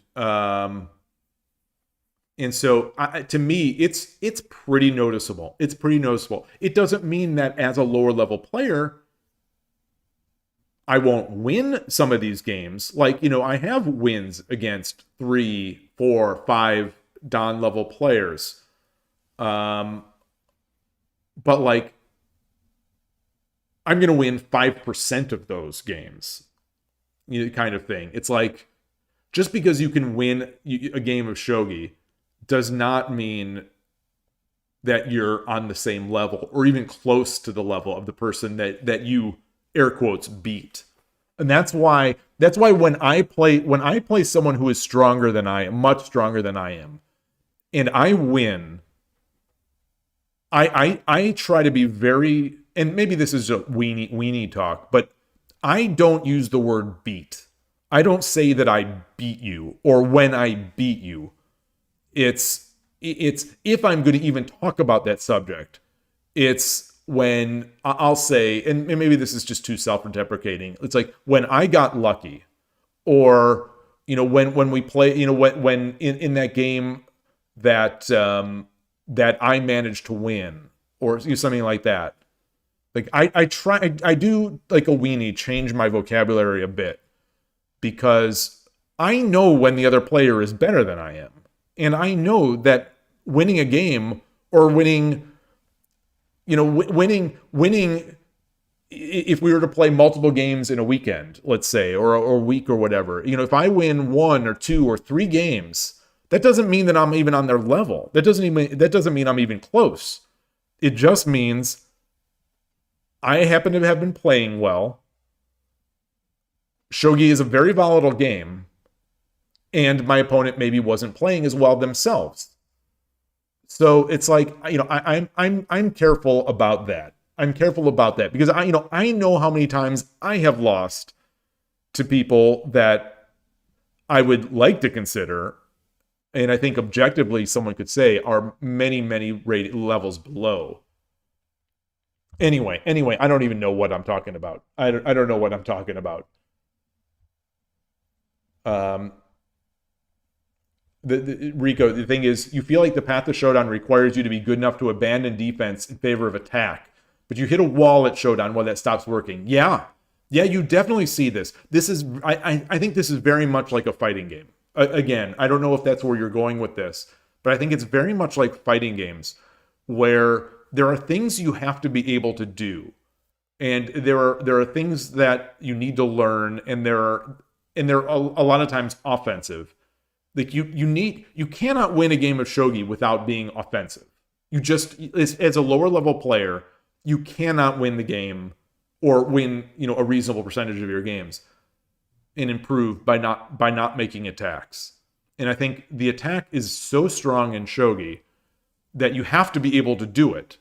so to me, it's pretty noticeable. It's pretty noticeable. It doesn't mean that as a lower level player, I won't win some of these games. I have wins against 3, 4, 5 Dan level players. But I'm going to win 5% of those games. Kind of thing. It's just because you can win a game of shogi does not mean that you're on the same level or even close to the level of the person that you air quotes beat. And that's why when I play someone who is stronger than I am, much stronger than I am, and I win, I try to be very and maybe this is a weenie talk, but I don't use the word beat. I don't say that I beat you or when I beat you. It's if I'm going to even talk about that subject, it's when I'll say, and maybe this is just too self-deprecating. It's like when I got lucky, or when we play, when in that game that that I managed to win, or something like that. Like I do like a weenie, change my vocabulary a bit, because I know when the other player is better than I am. And I know that winning a game, or winning, if we were to play multiple games in a weekend, let's say, or a week or whatever, if I win 1 or 2 or 3 games, that doesn't mean that I'm even on their level. That doesn't mean I'm even close. It just means I happen to have been playing well. Shogi is a very volatile game, and my opponent maybe wasn't playing as well themselves. So it's like, I'm careful about that. I'm careful about that because I know how many times I have lost to people that I would like to consider, and I think objectively someone could say are many, many levels below. Anyway, I don't even know what I'm talking about. I don't know what I'm talking about. Rico, the thing is, you feel like the path to Showdown requires you to be good enough to abandon defense in favor of attack, but you hit a wall at Showdown when that stops working. Yeah, you definitely see this. I think this is very much like a fighting game. Again, I don't know if that's where you're going with this, but I think it's very much like fighting games, where there are things you have to be able to do, and there are things that you need to learn, and they're a lot of times offensive. Like you cannot win a game of shogi without being offensive. You just, as a lower level player, you cannot win the game or win a reasonable percentage of your games and improve by not making attacks. And I think the attack is so strong in shogi that you have to be able to do it.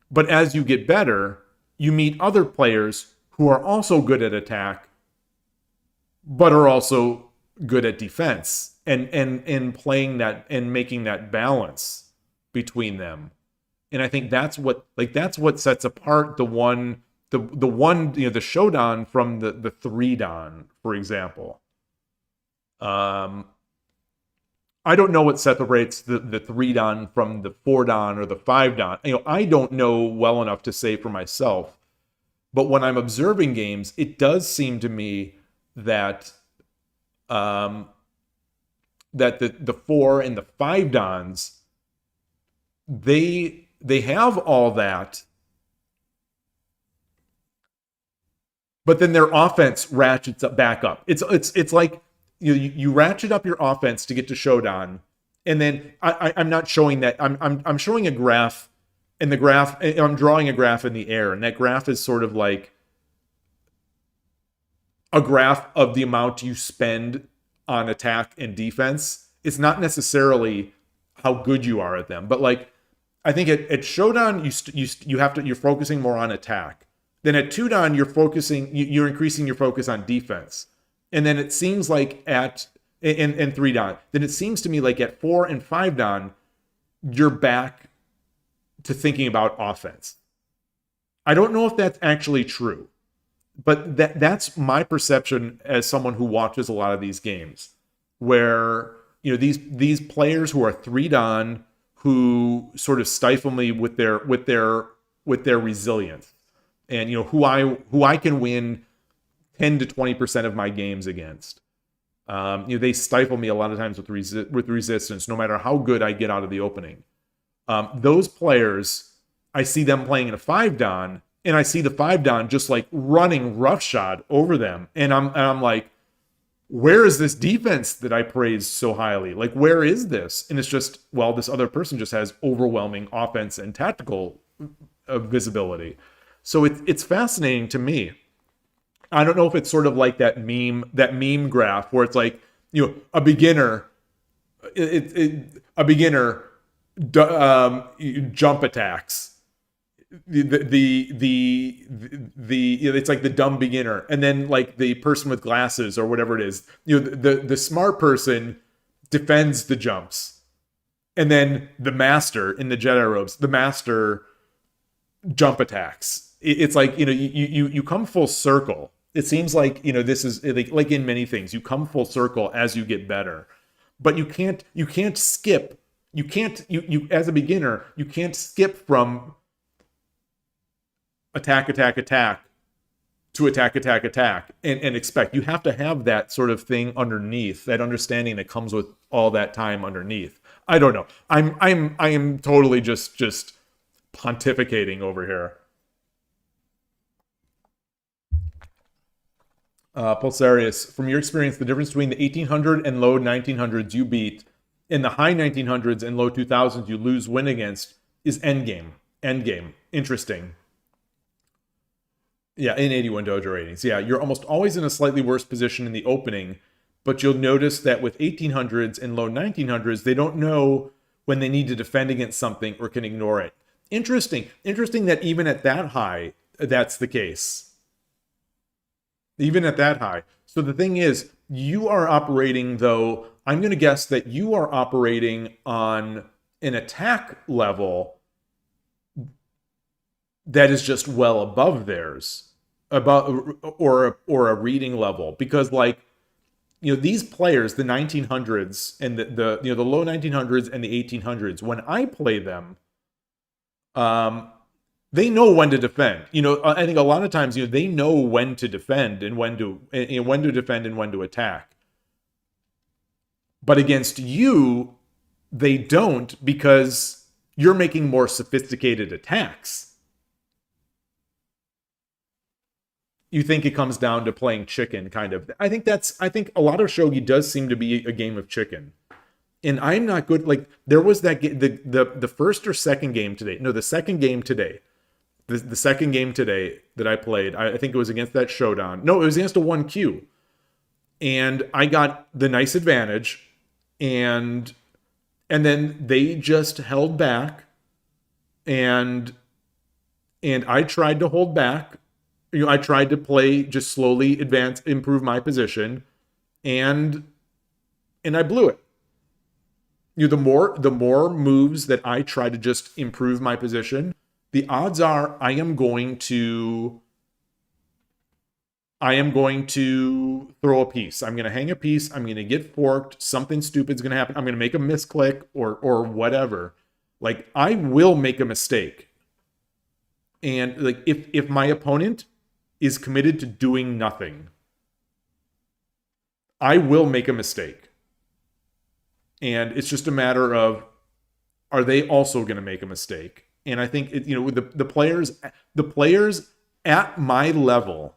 But as you get better, you meet other players who are also good at attack, but are also good at defense, and playing that and making that balance between them. And I think that's what sets apart the Showdown from the 3-dan, for example. I don't know what separates the 3-dan from the 4-dan or the 5-dan. I don't know well enough to say for myself. But when I'm observing games, it does seem to me that that the 4 and the 5-dans, they have all that, but then their offense ratchets back up. It's like you ratchet up your offense to get to Showdown, and then I'm not showing that. I'm showing a graph, and I'm drawing a graph in the air, and that graph is sort of like a graph of the amount you spend on attack and defense. It's not necessarily how good you are at them, but like I think at Showdown you're focusing more on attack. Then at 2-dan you're increasing your focus on defense. And then it seems like at 3-dan, then it seems to me like at 4 and 5-dan you're back to thinking about offense. I don't know if that's actually true, but that's my perception as someone who watches a lot of these games, where these players who are 3-dan, who sort of stifle me with their resilience, and who I can win 10 to 20% of my games against. They stifle me a lot of times with resistance, no matter how good I get out of the opening. Those players, I see them playing in a 5-dan, and I see the 5-dan just like running roughshod over them, and I'm like, where is this defense that I praise so highly? Like, where is this? And it's just, well, this other person just has overwhelming offense and tactical visibility. So it's fascinating to me. I don't know if it's sort of like that meme graph where it's like, a beginner jump attacks, it's like the dumb beginner, and then like the person with glasses or whatever it is. The smart person defends the jumps, and then the master in the Jedi robes, the master jump attacks. It's like, you come full circle. It seems like, this is like in many things, you come full circle as you get better, but you can't skip. You as a beginner, you can't skip from attack to attack and expect. You have to have that sort of thing underneath, that understanding that comes with all that time underneath. I don't know. I am totally just pontificating over here. Pulsarius, from your experience, the difference between the 1800 and low 1900s you beat and the high 1900s and low 2000s you win against is endgame. Interesting. Yeah, in 81 dojo ratings. Yeah, you're almost always in a slightly worse position in the opening, but you'll notice that with 1800s and low 1900s, they don't know when they need to defend against something or can ignore it. Interesting that even at that high, that's the case. Even at that high. So the thing is, you are operating, though, I'm going to guess that you are operating on an attack level that is just well above theirs, or a reading level, because these players, the 1900s and the low 1900s and the 1800s, when I play them, they know when to defend. I think a lot of times, they know when to defend and when to defend and when to attack. But against you, they don't, because you're making more sophisticated attacks. You think it comes down to playing chicken, kind of. I think a lot of shogi does seem to be a game of chicken. And I'm not good. Like, there was that the first or second game today. No, the second game today. The second game today that I played, I think it was against that Showdown. No, it was against a 1Q. And I got the nice advantage, and then they just held back, and I tried to hold back. I tried to play, just slowly improve my position, and I blew it. The more moves that I try to just improve my position, the odds are I am going to throw a piece. I'm going to hang a piece. I'm going to get forked. Something stupid's going to happen. I'm going to make a misclick or whatever. Like, I will make a mistake. And like, if my opponent is committed to doing nothing, I will make a mistake. And it's just a matter of, are they also going to make a mistake? And I think with the players at my level.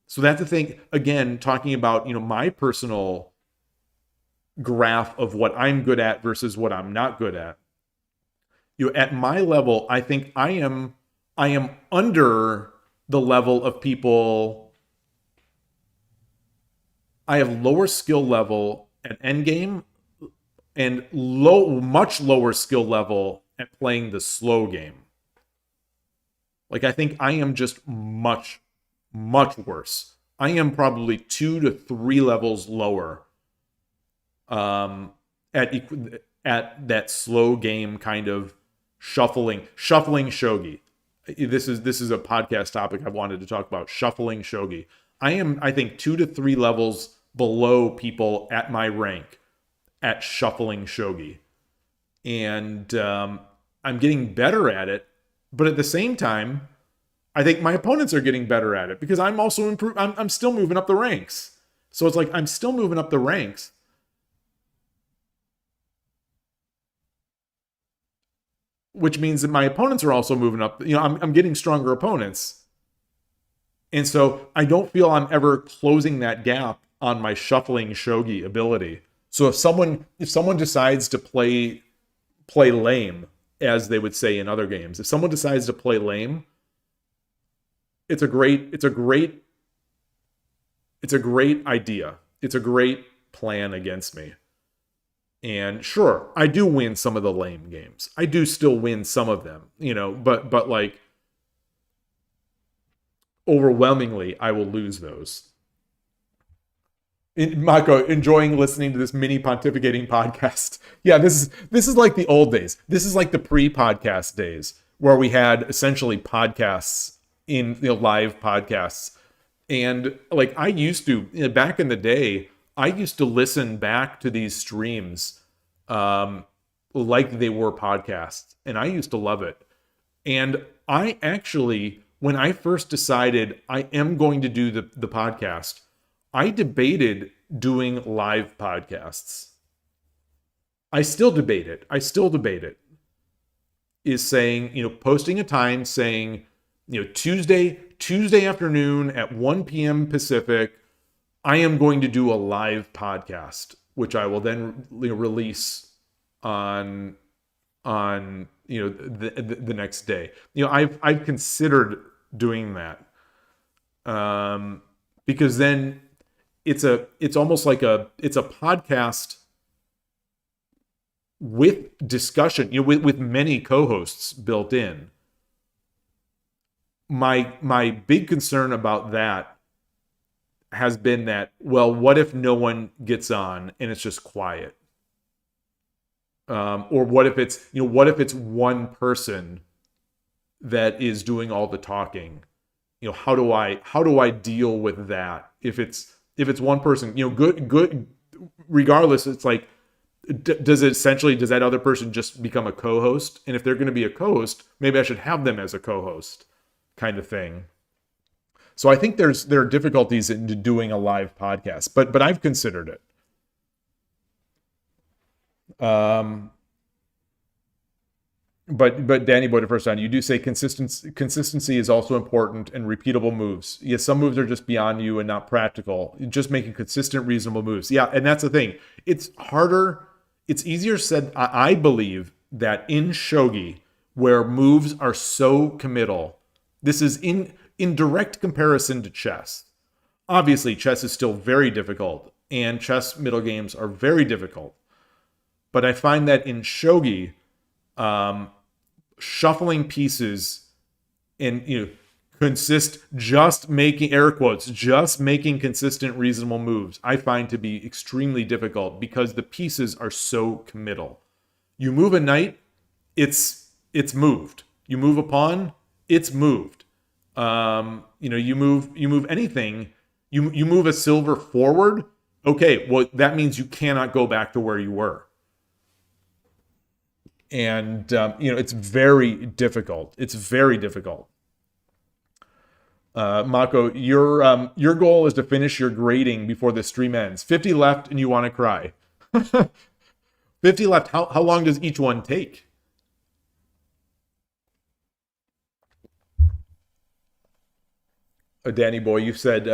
So that's the thing. Again, talking about my personal graph of what I'm good at versus what I'm not good at. At my level, I think I am under the level of people. I have lower skill level at endgame and much lower skill level at playing the slow game. Like, I think I am just much, much worse. I am probably 2 to 3 levels lower at that slow game kind of shuffling shogi. This is a podcast topic I've wanted to talk about, shuffling shogi. I am, I think, 2 to 3 levels below people at my rank at shuffling shogi. And I'm getting better at it, but at the same time, I think my opponents are getting better at it because I'm also I'm still moving up the ranks. So it's like I'm still moving up the ranks. Which means that my opponents are also moving up. I'm getting stronger opponents. And so I don't feel I'm ever closing that gap on my shuffling shogi ability. So if someone decides to play lame, as they would say in other games, if someone decides to play lame, it's a great idea. It's a great plan against me. And sure, I do win some of the lame games. I do still win some of them, but like overwhelmingly, I will lose those. Mako, enjoying listening to this mini pontificating podcast. Yeah, this is like the old days. This is like the pre-podcast days where we had essentially podcasts in live podcasts. And like I used to, back in the day, I used to listen back to these streams like they were podcasts. And I used to love it. And I actually, when I first decided I am going to do the podcast, I debated doing live podcasts. I still debate it. Is saying, posting a time saying, Tuesday afternoon at 1 p.m. Pacific, I am going to do a live podcast, which I will then release on the next day. I've considered doing that because then it's almost like it's a podcast with discussion, with many co-hosts built in. My big concern about that has been that, well, what if no one gets on and it's just quiet? Or what if it's one person that is doing all the talking? How do I deal with that? If it's one person, good, regardless, it's like, does that other person just become a co-host? And if they're going to be a co-host, maybe I should have them as a co-host, kind of thing. So I think there are difficulties in doing a live podcast, but I've considered it. But Danny Boy, the first time, you do say consistency is also important and repeatable moves. Yes, some moves are just beyond you and not practical. Just making consistent, reasonable moves. Yeah, and that's the thing. It's harder. It's easier said, I believe, that in Shogi, where moves are so committal, this is in direct comparison to chess. Obviously, chess is still very difficult, and chess middle games are very difficult. But I find that in Shogi, shuffling pieces and just making air quotes, just making consistent, reasonable moves, I find to be extremely difficult because the pieces are so committal. You move a knight, it's moved. You move a pawn, it's moved. You move anything. You move a silver forward. Okay, well that means you cannot go back to where you were. And, it's very difficult. It's very difficult. Mako, your goal is to finish your grading before the stream ends. 50 left and you want to cry. 50 left. How long does each one take? Danny Boy, you said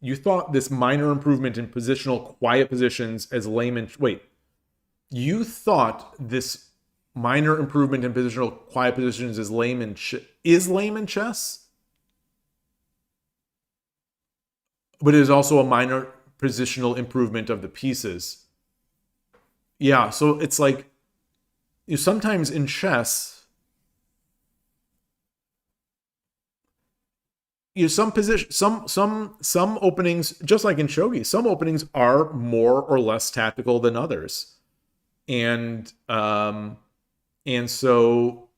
you thought this minor improvement in positional quiet positions as lame and... Wait. You thought this... minor improvement in positional quiet positions is lame in chess, but it is also a minor positional improvement of the pieces. Yeah, so it's like sometimes in chess, some openings, just like in Shogi, some openings are more or less tactical than others, and so,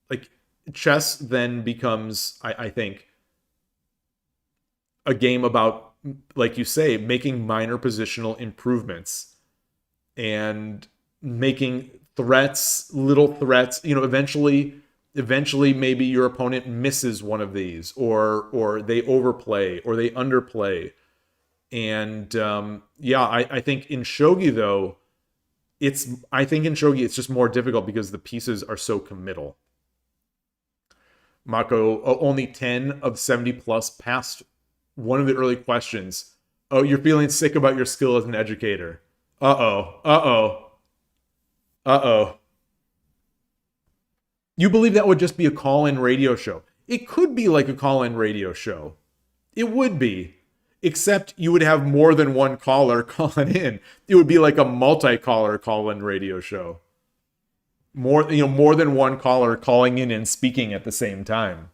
like, chess then becomes, I think, a game about, like you say, making minor positional improvements and making threats, little threats. Eventually maybe your opponent misses one of these, or they overplay, or they underplay. And I think in Shogi, though, it's just more difficult because the pieces are so committal. Mako, only 10 of 70 plus passed one of the early questions. Oh, you're feeling sick about your skill as an educator. Uh-oh. You believe that would just be a call-in radio show? It could be like a call-in radio show. It would be. except you would have more than one caller calling in. It would be like a multi-caller call-in radio show. More than one caller calling in and speaking at the same time.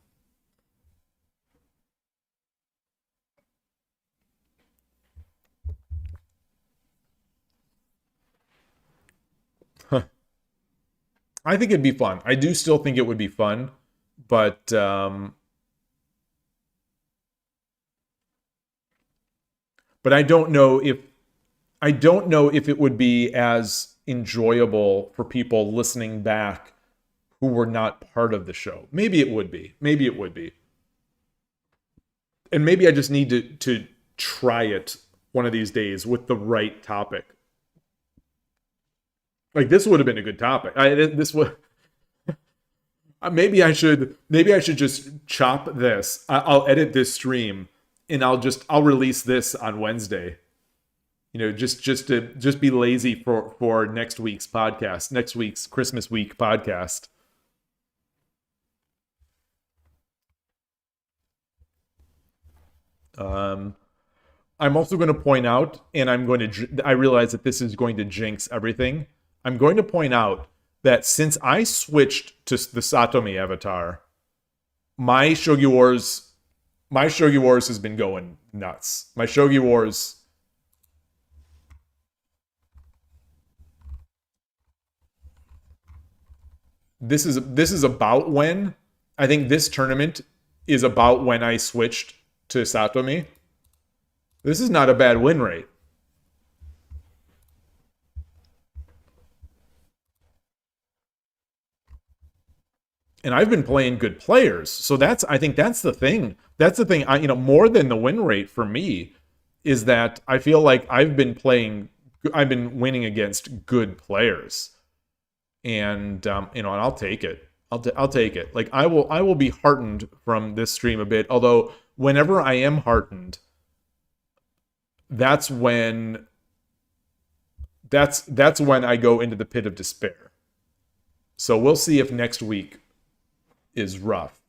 I think it'd be fun. I do still think it would be fun, but I don't know if it would be as enjoyable for people listening back who were not part of the show. Maybe it would be. Maybe it would be. And maybe I just need to try it one of these days with the right topic. Like, this would have been a good topic. Maybe I should just chop this. I'll edit this stream and I'll release this on Wednesday. Just be lazy for next week's podcast, next week's Christmas week podcast. I'm also going to point out, and I realize that this is going to jinx everything. I'm going to point out that since I switched to the Satomi avatar, my Shogi Wars has been going nuts. My Shogi Wars. This is about when, I think this tournament is about when I switched to Satomi. This is not a bad win rate. And I've been playing good players. So I think that's the thing. That's the thing, more than the win rate for me is that I feel like I've been winning against good players. And and I'll take it. I'll take it. Like, I will be heartened from this stream a bit, although whenever I am heartened, that's when I go into the pit of despair. So we'll see if next week is rough,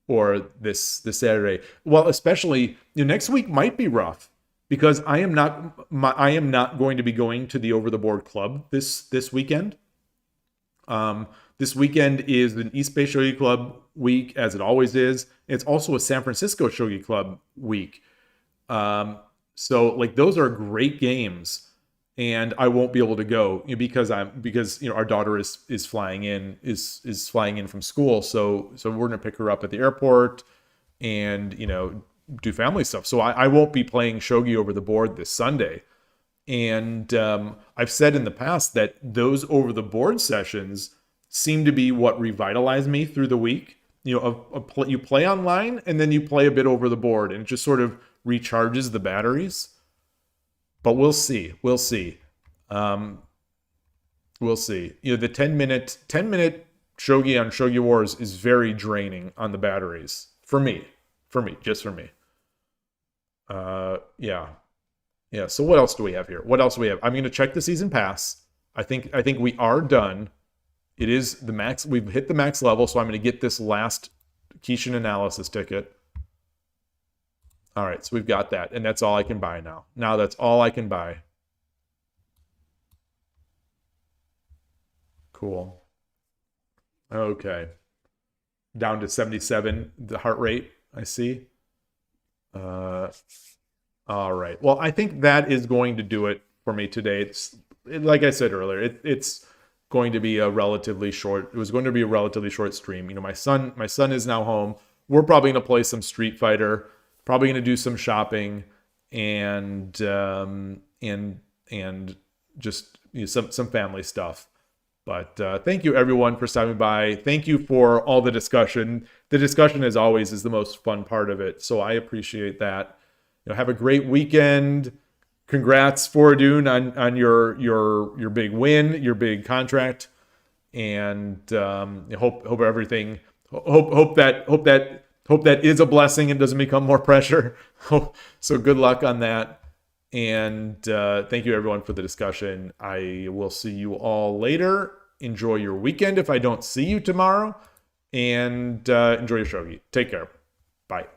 or this Saturday. Well, especially next week might be rough because I am not going to be going to the Over the Board Club this weekend. This weekend is an East Bay Shogi Club week, as it always is. It's also a San Francisco Shogi Club week. So like, those are great games. And I won't be able to go because our daughter is flying in from school. So we're gonna pick her up at the airport and do family stuff. So I won't be playing Shogi Over the Board this Sunday. And I've said in the past that those over the board sessions seem to be what revitalize me through the week. You play online and then you play a bit over the board, and it just sort of recharges the batteries. But we'll see. We'll see. The 10-minute shogi on Shogi Wars is very draining on the batteries for me. Just for me. Yeah. So what else do we have here? I'm going to check the season pass. I think we are done. It is the max. We've hit the max level, so I'm going to get this last Kishin analysis ticket. All right, so we've got that, and that's all I can buy now. Now that's all I can buy. Cool. Okay. Down to 77, the heart rate, I see. All right. Well, I think that is going to do it for me today. Like I said earlier, it's going to be a relatively short. It was going to be a relatively short stream. My son is now home. We're probably going to play some Street Fighter. Probably going to do some shopping and just some family stuff. But thank you everyone for stopping by. Thank you for all the discussion. The discussion, as always, is the most fun part of it. So I appreciate that. Have a great weekend. Congrats, Foradun, on your big win, your big contract, and hope that is a blessing and doesn't become more pressure. So good luck on that. And thank you everyone for the discussion. I will see you all later. Enjoy your weekend if I don't see you tomorrow. And enjoy your shogi. Take care. Bye.